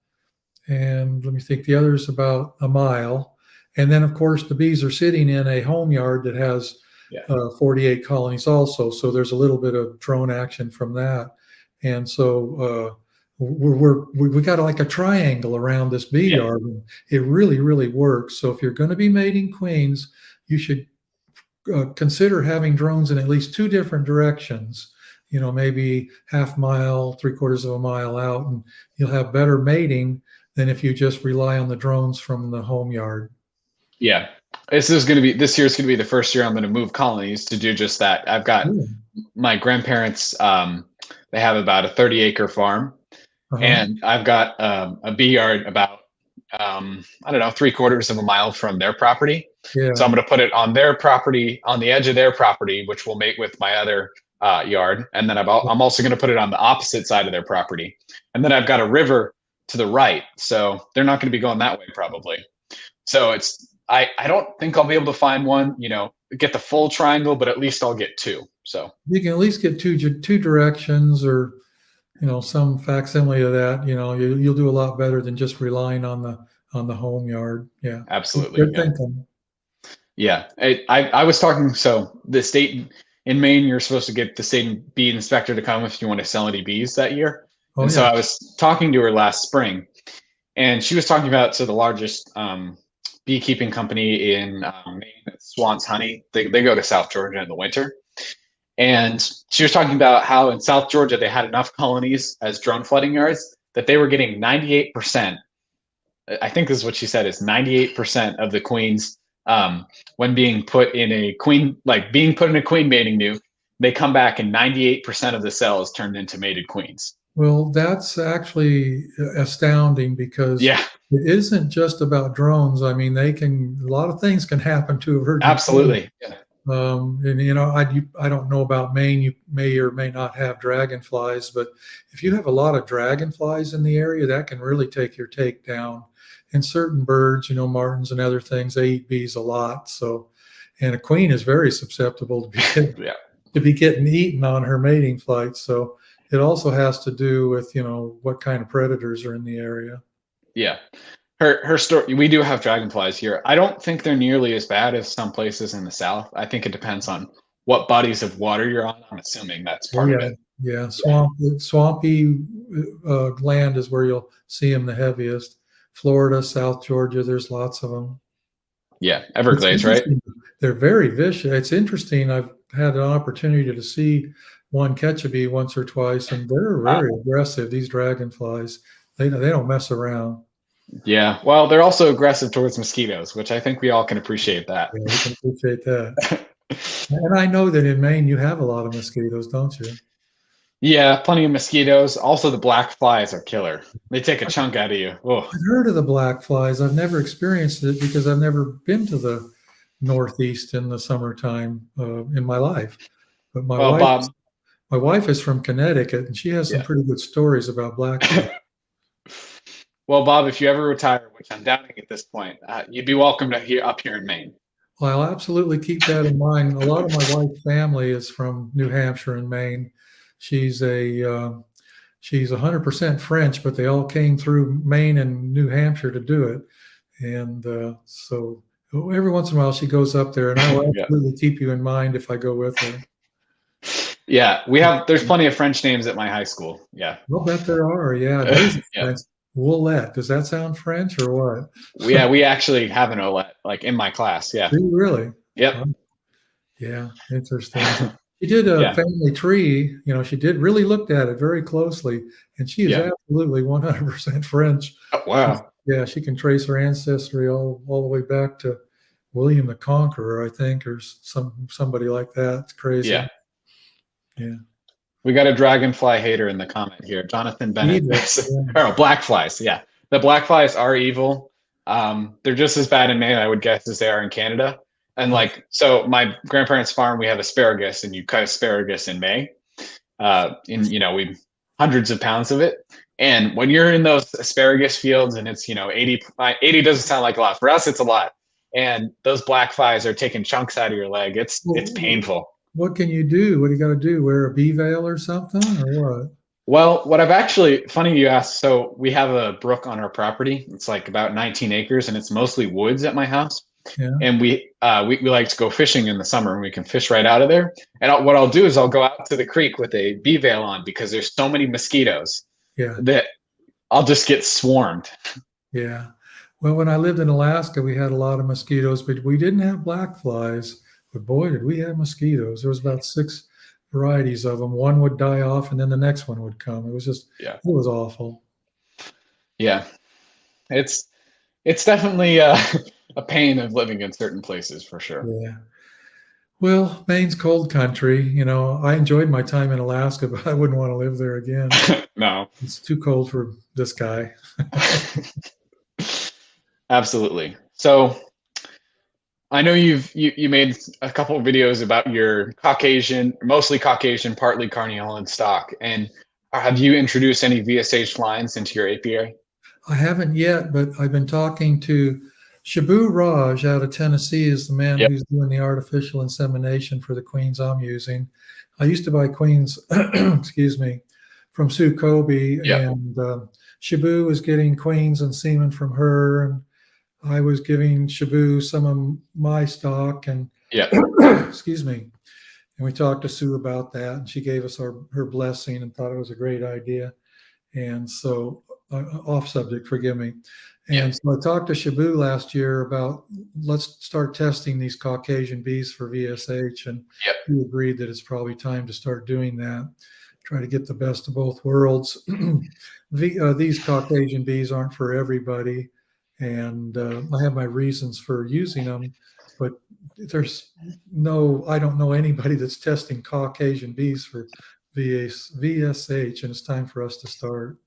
and let me think, the other's about a mile. And then, of course, the bees are sitting in a home yard that has 48 colonies also. So there's a little bit of drone action from that. And so we got like a triangle around this bee yard. And it really, really works. So if you're going to be mating queens, you should consider having drones in at least 2 different directions. Maybe half mile, 3/4 of a mile out, and you'll have better mating than if you just rely on the drones from the home yard. Yeah. This year's going to be the first year I'm going to move colonies to do just that. I've got my grandparents, they have about a 30-acre farm. Uh-huh. and I've got a bee yard about I don't know 3/4 of a mile from their property. So I'm Yeah. going to put it on their property, on the edge of their property, which will mate with my other yard. And then I'm also going to put it on the opposite side of their property. And then I've got a river to the right, so they're not going to be going that way probably. So I don't think I'll be able to find one, get the full triangle, but at least I'll get two. So You can at least get two directions, or some facsimile of that. You'll do a lot better than just relying on the home yard. Yeah, absolutely, good yeah. thinking. Yeah, I was talking. So the state in Maine, you're supposed to get the state bee inspector to come if you want to sell any bees that year. Oh And so yeah. I was talking to her last spring, and she was talking about the largest beekeeping company in Maine, Swan's Honey. They go to South Georgia in the winter, and she was talking about how in South Georgia they had enough colonies as drone flooding yards that they were getting 98%. I think this is what she said is 98% of the queens when being put in a queen, like being put in a queen mating new, they come back and 98% of the cells turned into mated queens. Well, that's actually astounding because Yeah, it isn't just about drones. I mean, a lot of things can happen to a virgin queen. absolutely. Yeah. And I don't know about Maine. You may or may not have dragonflies, but if you have a lot of dragonflies in the area, that can really take your take down. And certain birds, martins and other things, they eat bees a lot. So, and a queen is very susceptible Yeah. to be getting eaten on her mating flight. So it also has to do with what kind of predators are in the area. Yeah. Her story. We do have dragonflies here. I don't think they're nearly as bad as some places in the South. I think it depends on what bodies of water you're on. I'm assuming that's Oh part of yeah, it. yeah. Yeah. Swampy land is where you'll see them the heaviest. Florida, South Georgia, there's lots of them. Yeah. It's Everglades, right? interesting. They're very vicious. It's interesting. I've had an opportunity to see one catch a bee once or twice, and they're Wow. very aggressive. These dragonflies, they don't mess around. Yeah. Well, they're also aggressive towards mosquitoes, which I think we all can appreciate that. Yeah, we can appreciate that. And I know that in Maine you have a lot of mosquitoes, don't you? Yeah, plenty of mosquitoes. Also, the black flies are killer. They take a chunk out of you. Oh, I've heard of the black flies. I've never experienced it because I've never been to the Northeast in the summertime in my life. But well, Bob. my wife is from Connecticut, and she has some Yeah. pretty good stories about black flies. Well, Bob, if you ever retire, which I'm doubting at this point, you'd be welcome to up here in Maine. Well, I'll absolutely keep that in mind. A lot of my wife's family is from New Hampshire and Maine. She's a she's 100% French, but they all came through Maine and New Hampshire to do it. And so every once in a while she goes up there, and I will Yeah. absolutely keep you in mind if I go with her. Yeah, there's plenty of French names at my high school. Yeah. I'll bet there are. Yeah, there's a Yeah. French. Woolette. Does that sound French or what? Yeah, we actually have an Olette, like in my class. Yeah. Do you really? Yep. Huh? Yeah, interesting. She did a Yeah. family tree. She did really looked at it very closely, and she is Yeah. absolutely 100% French. Oh, wow. Yeah, she can trace her ancestry all the way back to William the Conqueror, I think, or somebody like that. It's crazy. Yeah. Yeah. We got a dragonfly hater in the comment here. Jonathan Bennett. Evil. Oh, black flies. Yeah. The black flies are evil. They're just as bad in Maine, I would guess, as they are in Canada. And so my grandparents' farm, we have asparagus, and you cut asparagus in May. We hundreds of pounds of it. And when you're in those asparagus fields and it's, 80 doesn't sound like a lot. For us, it's a lot. And those black flies are taking chunks out of your leg. It's painful. What can you do? What do you got to do? Wear a bee veil or something, or what? Well, what I've actually, funny you asked. So we have a brook on our property. It's like about 19 acres, and it's mostly woods at my house. Yeah. And we like to go fishing in the summer, and we can fish right out of there. And what I'll do is I'll go out to the creek with a bee veil on because there's so many mosquitoes. Yeah. That I'll just get swarmed. Yeah. Well, when I lived in Alaska, we had a lot of mosquitoes, but we didn't have black flies. But boy, did we have mosquitoes. There was about 6 varieties of them. One would die off, and then the next one would come. It was just, Yeah. It was awful. Yeah. It's definitely a pain of living in certain places for sure. Yeah. Well, Maine's cold country. I enjoyed my time in Alaska, but I wouldn't want to live there again. No. It's too cold for this guy. Absolutely. So I know you made a couple of videos about your Caucasian, mostly Caucasian, partly Carniolan stock. And have you introduced any VSH lines into your apiary? I haven't yet, but I've been talking to Shabu Raj out of Tennessee is the man Yep. who's doing the artificial insemination for the queens I'm using. I used to buy queens, excuse me, from Sue Kobe, Yep. and Shabu was getting queens and semen from her, and I was giving Shabu some of my stock, and Yep. excuse me, and we talked to Sue about that, and she gave us her blessing and thought it was a great idea. And so, off subject, forgive me. Yep. And so I talked to Shabu last year about let's start testing these Caucasian bees for VSH, and Yep. he agreed that it's probably time to start doing that. Try to get the best of both worlds. These Caucasian bees aren't for everybody, and I have my reasons for using them, but I don't know anybody that's testing Caucasian bees for VSH, and it's time for us to start.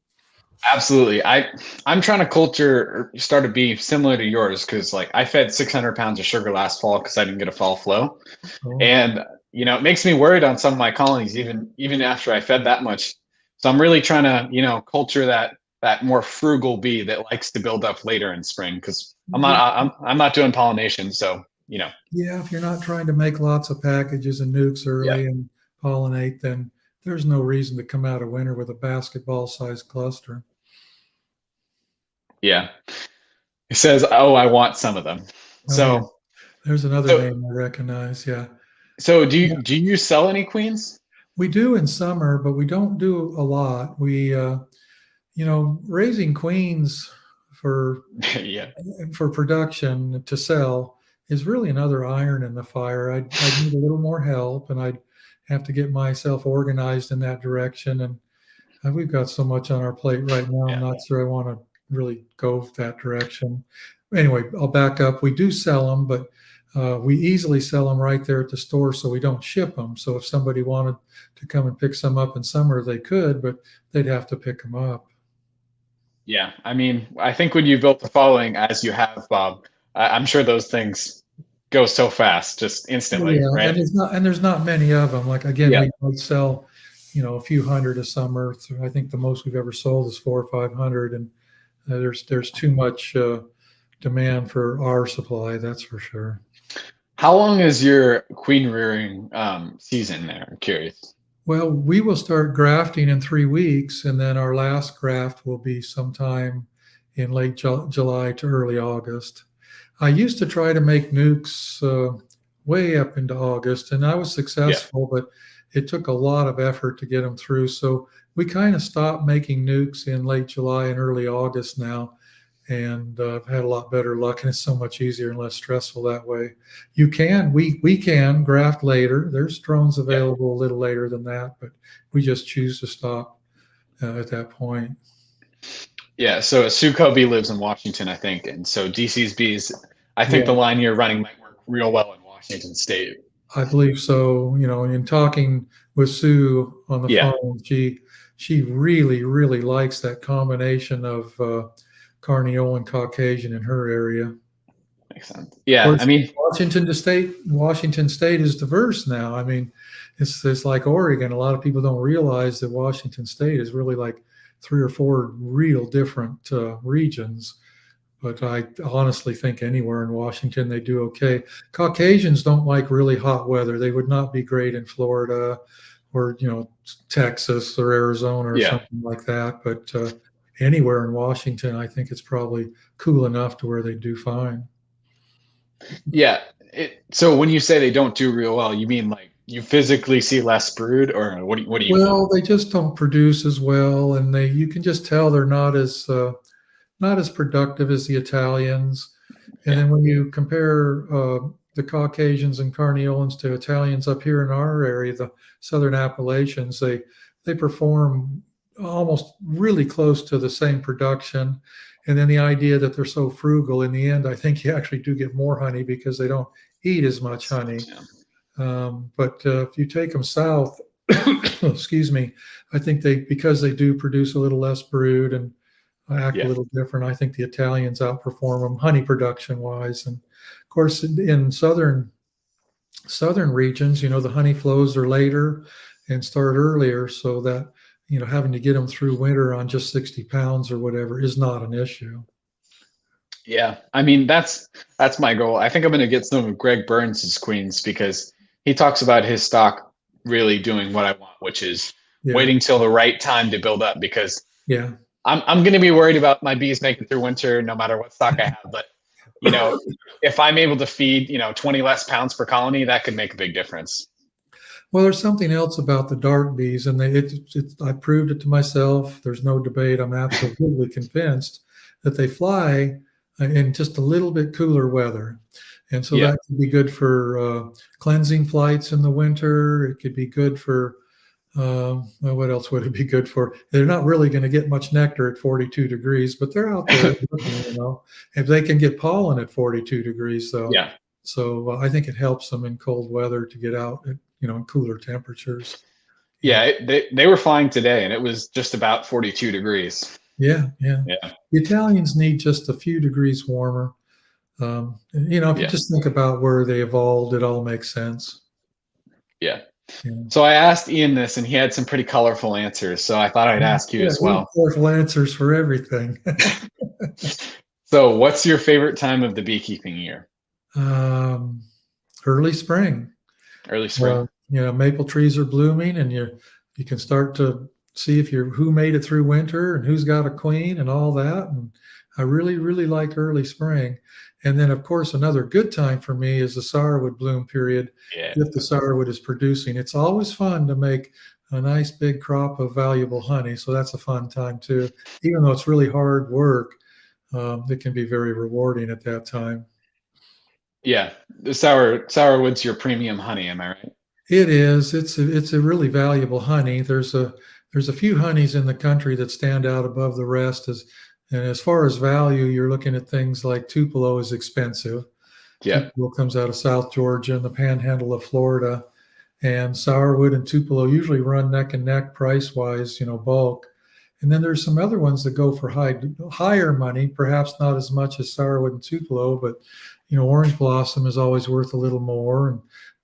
Absolutely. I'm trying to culture or start a bee similar to yours because like I fed 600 pounds of sugar last fall because I didn't get a fall flow. Oh, And it makes me worried on some of my colonies, even after I fed that much. So I'm really trying to, culture that more frugal bee that likes to build up later in spring because yeah. I'm not doing pollination. So, Yeah, if you're not trying to make lots of packages and nukes yeah, early and pollinate, then there's no reason to come out of winter with a basketball-sized cluster. yeah. He says, "Oh, I want some of them." Oh yeah, So, there's another so, name I recognize. Yeah. so Yeah. do you sell any queens? We do in summer, but we don't do a lot. Raising queens for Yeah, for production to sell is really another iron in the fire. I'd need a little more help, and I'd have to get myself organized in that direction. And we've got so much on our plate right now. I'm yeah, not sure I want to really go that direction. Anyway, I'll back up. We do sell them, but we easily sell them right there at the store, so we don't ship them. So if somebody wanted to come and pick some up in summer, they could, but they'd have to pick them up. yeah. I mean, I think when you built the following as you have, Bob, I'm sure those things go so fast, just Oh instantly, yeah, right? and there's not many of them. Like again, Yeah, we might sell, a few hundred a summer. So I think the most we've ever sold is 400 or 500, and there's too much demand for our supply. That's for sure. how long is your queen rearing season there? I'm curious. Well, we will start grafting in 3 weeks, and then our last graft will be sometime in late July to early August. I used to try to make nukes way up into August, and I was Yeah, successful, but it took a lot of effort to get them through. So we kind of stopped making nukes in late July and early August now, and I've had a lot better luck, and it's so much easier and less stressful that way. We can graft later. There's drones yeah, available a little later than that, but we just choose to stop at that point. yeah. So Sue Kobe lives in Washington, I think, and so DC's bees. I think the Yeah, line you're running might work real well in Washington State. I believe so. In talking with Sue on the Yeah, phone, she really really likes that combination of Carniolan Caucasian in her area. Of makes sense. Yeah, I course, mean, Washington State is diverse now. I mean, it's like Oregon. A lot of people don't realize that Washington State is really like three or four real different regions. But I honestly think anywhere in Washington they do okay. Caucasians don't like really hot weather. They would not be great in Florida or Texas or Arizona or yeah, something like that. But anywhere in Washington, I think it's probably cool enough to where they do fine. yeah. So when you say they don't do real well, you mean like you physically see less brood, or what do you mean? Well, they just don't produce as well, and they you can just tell they're not as productive as the Italians. And Yeah, then when you compare the Caucasians and Carniolans to Italians up here in our area, the Southern Appalachians, they perform almost really close to the same production. And then the idea that they're so frugal in the end, I think you actually do get more honey because they don't eat as much honey. yeah. But if you take them south, excuse me, I think because they do produce a little less brood and act a Yeah. little different, I think the Italians outperform them honey production wise. And of course, in southern regions, the honey flows are later and start earlier, so that having to get them through winter on just 60 pounds or whatever is not an issue. Yeah. I mean, that's my goal. I think I'm going to get some of Greg Burns's queens because he talks about his stock really doing what I want, which is Yeah, waiting till the right time to build up because yeah. I'm going to be worried about my bees making through winter no matter what stock I have. But, you know, if I'm able to feed, 20 less pounds per colony, that could make a big difference. Well, there's something else about the dark bees, and I proved it to myself. There's no debate. I'm absolutely convinced that they fly in just a little bit cooler weather. And so Yeah. that could be good for cleansing flights in the winter. It could be good for, well, what else would it be good for? They're not really going to get much nectar at 42 degrees, but they're out there looking, if they can get pollen at 42 degrees, though. Yeah. So I think it helps them in cold weather to get out at, in cooler temperatures. Yeah. They were flying today and it was just about 42 degrees. Yeah, yeah. Yeah. The Italians need just a few degrees warmer. If you Yeah. just think about where they evolved, it all makes sense. Yeah. Yeah. So I asked Ian this and he had some pretty colorful answers. So I thought I'd ask you Yeah, as we have well. colorful answers for everything. So what's your favorite time of the beekeeping year? um, Early spring. Early spring. Maple trees are blooming, and you can start to see who made it through winter and who's got a queen and all that. And I really, really like early spring. And then, of course, another good time for me is the sourwood bloom period. Yeah. If the sourwood is producing, it's always fun to make a nice big crop of valuable honey. So that's a fun time too. Even though it's really hard work, it can be very rewarding at that time. Yeah. The sourwood's your premium honey, am I right? It is. It's a really valuable honey. There's a few honeys in the country that stand out above the rest. And as far as value, you're looking at things like Tupelo is expensive. Yeah. Tupelo comes out of South Georgia and the Panhandle of Florida, and sourwood and Tupelo usually run neck and neck price wise, bulk. And then there's some other ones that go for higher money, perhaps not as much as sourwood and Tupelo, but orange blossom is always worth a little more, and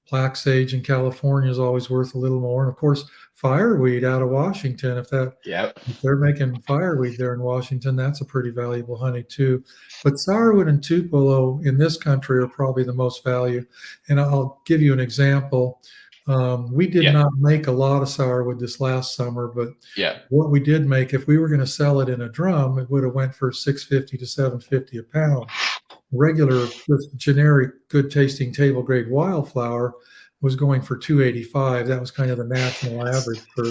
black sage in California is always worth a little more. And of course, fireweed out of Washington, if they're making fireweed there in Washington, that's a pretty valuable honey too. But sourwood and Tupelo in this country are probably the most value. And I'll give you an example. We did not make a lot of sourwood this last summer, but what we did make, if we were going to sell it in a drum, it would have went for $6.50 to $7.50 a pound. Regular, just generic, good tasting table grade wildflower was going for $2.85. That was kind of the national average for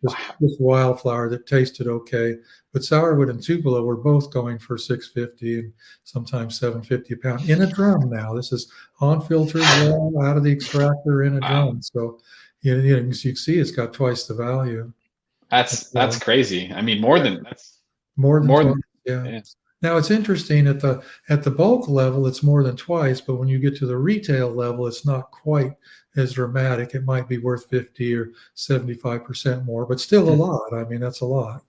this wildflower that tasted okay. But sourwood and Tupelo were both going for $6.50 and sometimes $7.50 a pound in a drum. Now this is unfiltered, out of the extractor in a drum. So as you can see, it's got twice the value. That's crazy. I mean, more than twice. Yeah. Now it's interesting at the bulk level, it's more than twice, but when you get to the retail level, it's not quite as dramatic. It might be worth 50 or 75% more, but still a lot. I mean, that's a lot.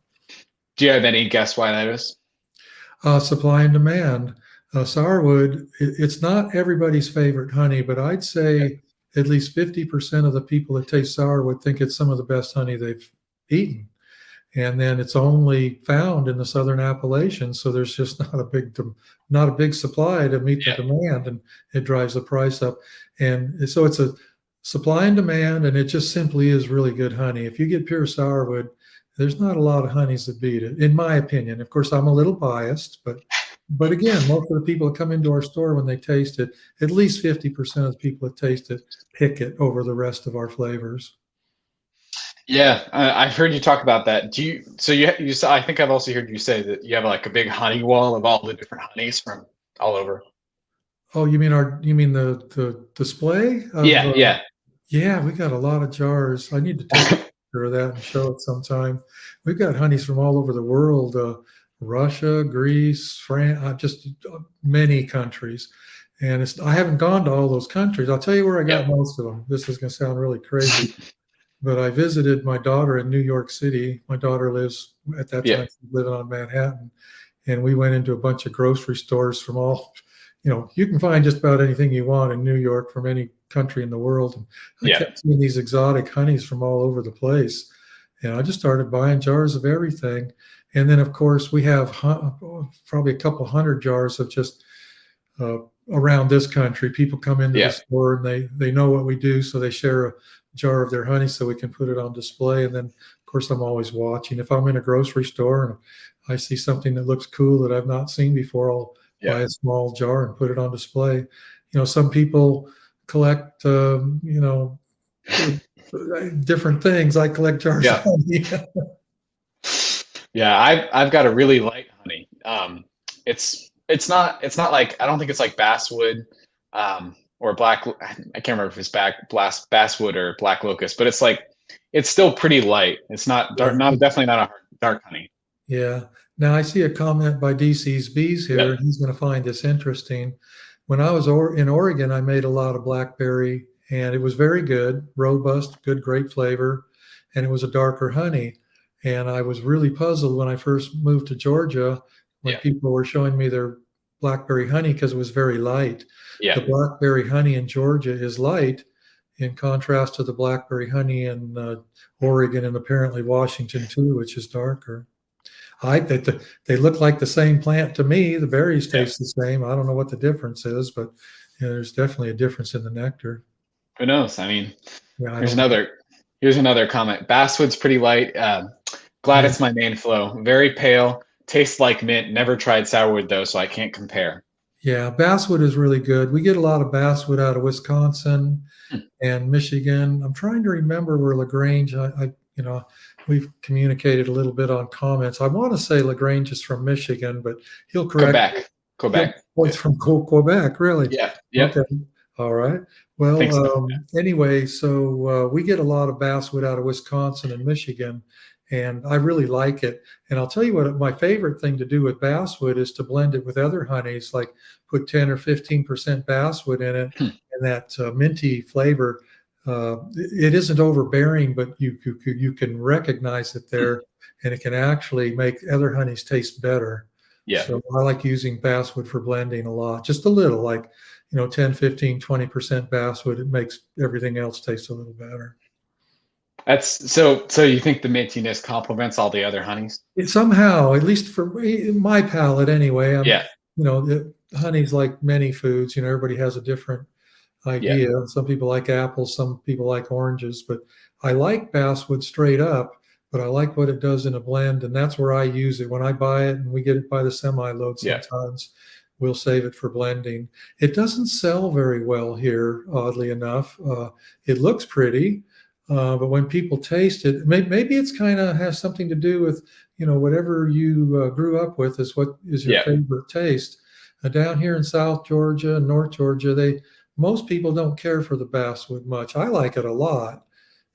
Do you have any guess why that is? Supply and demand. Sourwood, it's not everybody's favorite honey, but I'd say at least 50% of the people that taste sourwood think it's some of the best honey they've eaten. And then it's only found in the southern Appalachians, so there's just not a big supply to meet the demand, and it drives the price up. And so it's a supply and demand, and it just simply is really good honey. If you get pure sourwood, there's not a lot of honeys that beat it, in my opinion. Of course, I'm a little biased, but again, most of the people that come into our store when they taste it, at least 50% of the people that taste it pick it over the rest of our flavors. Yeah, I've heard you talk about that. I think I've also heard you say that you have like a big honey wall of all the different honeys from all over. Oh, you mean the display? Yeah, we got a lot of jars. I need to take a picture of that and show it sometime. We've got honeys from all over the world, Russia, Greece, France, just many countries. And I haven't gone to all those countries. I'll tell you where I got Yep. most of them. This is going to sound really crazy, but I visited my daughter in New York City. My daughter lives at that time Yep. living on Manhattan, and we went into a bunch of grocery stores from all, you can find just about anything you want in New York from any country in the world. And I Yep. kept seeing these exotic honeys from all over the place, and I just started buying jars of everything. And then, of course, we have probably a couple hundred jars of just uh, around this country. People come into the Yep. store and they know what we do, so they share a jar of their honey so we can put it on display. And then, of course, I'm always watching. If I'm in a grocery store and I see something that looks cool that I've not seen before, I'll buy Yep. a small jar and put it on display. Some people collect, different things. I collect jars of Yeah. honey. Yeah. I've got a really light honey. It's not like, I don't think it's like basswood, or black. I can't remember if it's basswood or black locust, but it's still pretty light. It's not dark, Yeah. definitely not a dark honey. Yeah. Now I see a comment by DC's Bees here, Yep. and he's going to find this interesting. When I was in Oregon, I made a lot of blackberry, and it was very good, robust, good, great flavor, and it was a darker honey. And I was really puzzled when I first moved to Georgia when Yeah. people were showing me their blackberry honey because it was very light. Yeah. The blackberry honey in Georgia is light in contrast to the blackberry honey in Oregon and apparently Washington too, which is darker. They look like the same plant to me. The berries Yeah. taste the same. I don't know what the difference is, but there's definitely a difference in the nectar. Who knows? I mean, Yeah, I here's don't know. another comment. Basswood's pretty light. Glad Yeah, it's my main flow. Very pale. Tastes like mint. Never tried sourwood though, so I can't compare. yeah. Basswood is really good. We get a lot of basswood out of Wisconsin Hmm. and Michigan. I'm trying to remember where LaGrange. We've communicated a little bit on comments. I want to say LaGrange is from Michigan, but he'll correct. Quebec. He'll, Quebec. oh, it's from Quebec, really. Yeah. Yep. Okay. All right. I think so. Well, anyway, so we get a lot of basswood out of Wisconsin and Michigan, and I really like it. And I'll tell you what, my favorite thing to do with basswood is to blend it with other honeys, like put 10 or 15% basswood in it, Hmm. and that minty flavor. It isn't overbearing, but you can recognize it there, and it can actually make other honeys taste better. Yeah. So I like using basswood for blending a lot, just a little, like 10, 15, 20% basswood. It makes everything else taste a little better. That's so you think the mintiness complements all the other honeys? Somehow, at least for my palate anyway, Yeah. honey's like many foods, everybody has a different Yeah. idea. Some people like apples, some people like oranges, but I like basswood straight up, but I like what it does in a blend, and that's where I use it. When I buy it, and we get it by the semi-load Yeah. sometimes, we'll save it for blending. It doesn't sell very well here, oddly enough. It looks pretty, but when people taste it, maybe it's kind of has something to do with, whatever you grew up with is what is your Yeah. favorite taste. Down here in South Georgia and North Georgia, most people don't care for the basswood much. I like it a lot.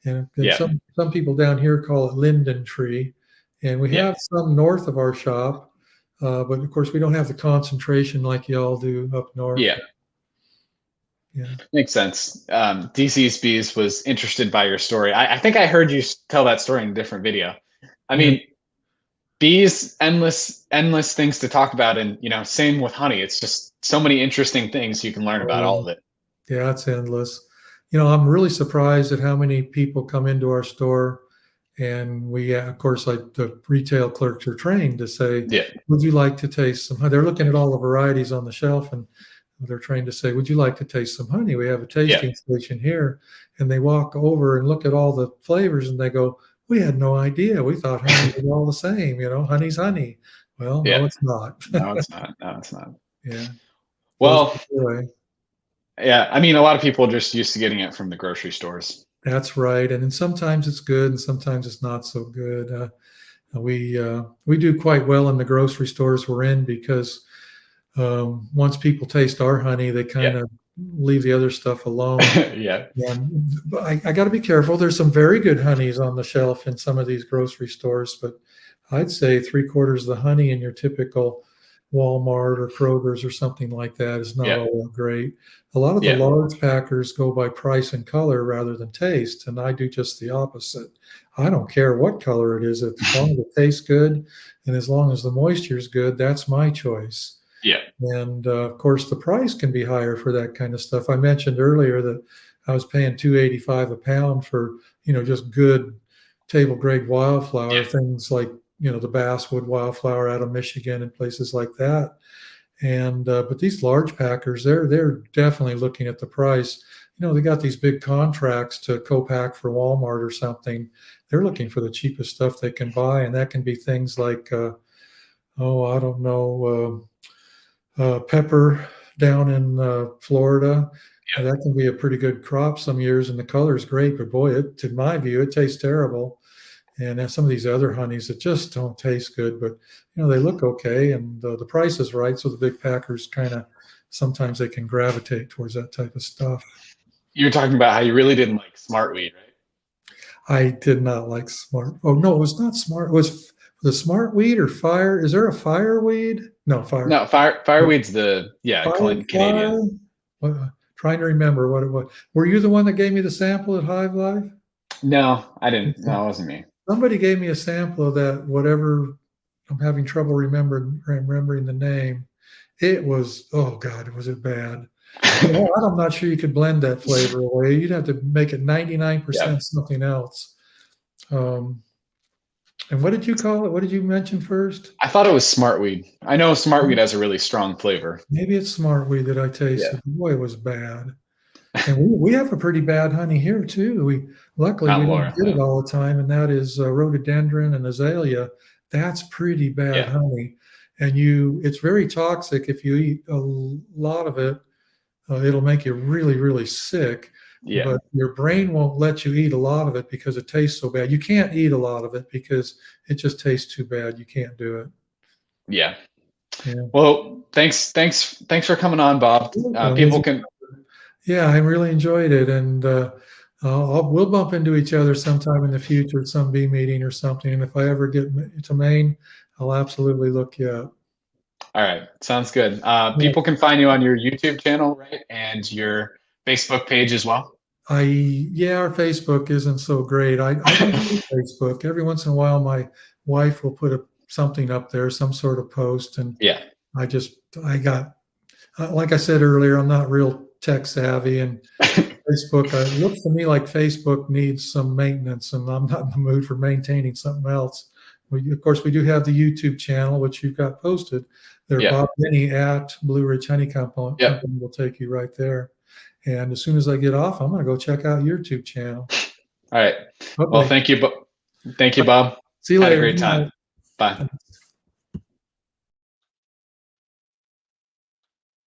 And Yeah. some people down here call it linden tree. And we Yeah. have some north of our shop, but of course we don't have the concentration like y'all do up north. Yeah. Yeah. Makes sense. DC's Bees was interested by your story. I think I heard you tell that story in a different video. I Yeah. mean, bees, endless things to talk about, and same with honey. It's just so many interesting things you can learn about all of it. Yeah, it's endless. I'm really surprised at how many people come into our store, and we, of course, like the retail clerks are trained to say, Yeah. "Would you like to taste some honey?" They're looking at all the varieties on the shelf, and they're trained to say, "Would you like to taste some honey? We have a tasting station here." And they walk over and look at all the flavors, and they go, "We had no idea. We thought honey was all the same. Honey's honey." Well, no, Yeah. it's not. No, it's not. No, it's not. Yeah. Well, Joy. yeah. I mean, a lot of people are just used to getting it from the grocery stores. That's right. And then sometimes it's good, and sometimes it's not so good. We do quite well in the grocery stores we're in because once people taste our honey, they kind of leave the other stuff alone. Yeah. And I got to be careful. There's some very good honeys on the shelf in some of these grocery stores, but I'd say 3/4 of the honey in your typical Walmart or Kroger's or something like that is not Yeah. all that great. A lot of the Yeah. large packers go by price and color rather than taste, and I do just the opposite. I don't care what color it is, as long as it tastes good and as long as the moisture is good, that's my choice. Yeah. And of course, the price can be higher for that kind of stuff. I mentioned earlier that I was paying $2.85 a pound for just good table grade wildflower, Yeah. things like the basswood wildflower out of Michigan and places like that. And but these large packers, they're definitely looking at the price. They got these big contracts to co-pack for Walmart or something. They're looking for the cheapest stuff they can buy, and that can be things like I don't know, pepper down in Florida. Yeah. That can be a pretty good crop some years, and the color is great. But boy, to my view, it tastes terrible. And then some of these other honeys that just don't taste good, but they look okay, and the price is right. So the big packers kind of sometimes they can gravitate towards that type of stuff. You're talking about how you really didn't like smartweed, right? I did not like smart. Oh no, it was not smart. It was the smartweed or fire? Is there a fireweed? No, fire. No, fireweed's the Firefly. Canadian. Trying to remember what it was. Were you the one that gave me the sample at Hive Life? No, I didn't. No, it wasn't me. Somebody gave me a sample of that. Whatever. I'm having trouble remembering the name. It was, oh God, was it bad? I'm not sure you could blend that flavor away. You'd have to make it 99% something else. And what did you call it? What did you mention first? I thought it was smartweed. I know smartweed has a really strong flavor. Maybe it's smartweed that I tasted. Yeah. Boy, it was bad. And we have a pretty bad honey here too. Luckily we don't get it all the time, and that is rhododendron and azalea. That's pretty bad honey, and it's very toxic. If you eat a lot of it, it'll make you really, really sick. Yeah. But your brain won't let you eat a lot of it because it tastes so bad. You can't eat a lot of it because it just tastes too bad. You can't do it. Yeah. Well, thanks for coming on, Bob. People can. Yeah, I really enjoyed it, and we'll bump into each other sometime in the future at some bee meeting or something. And if I ever get to Maine, I'll absolutely look you up. All right, sounds good. People can find you on your YouTube channel, right, and your Facebook page as well. Our Facebook isn't so great. I don't use Facebook. Every once in a while, my wife will put something up there, some sort of post, and I got like I said earlier, I'm not real tech savvy, and Facebook, it looks to me like Facebook needs some maintenance, and I'm not in the mood for maintaining something else. Of course, we do have the YouTube channel, which you've got posted there. Bob Binnie at Blue Ridge Honey Company will take you right there. And as soon as I get off, I'm going to go check out your YouTube channel. All right. Okay. Well, thank you. Thank you, Bob. See you later. Had a great time. Bye.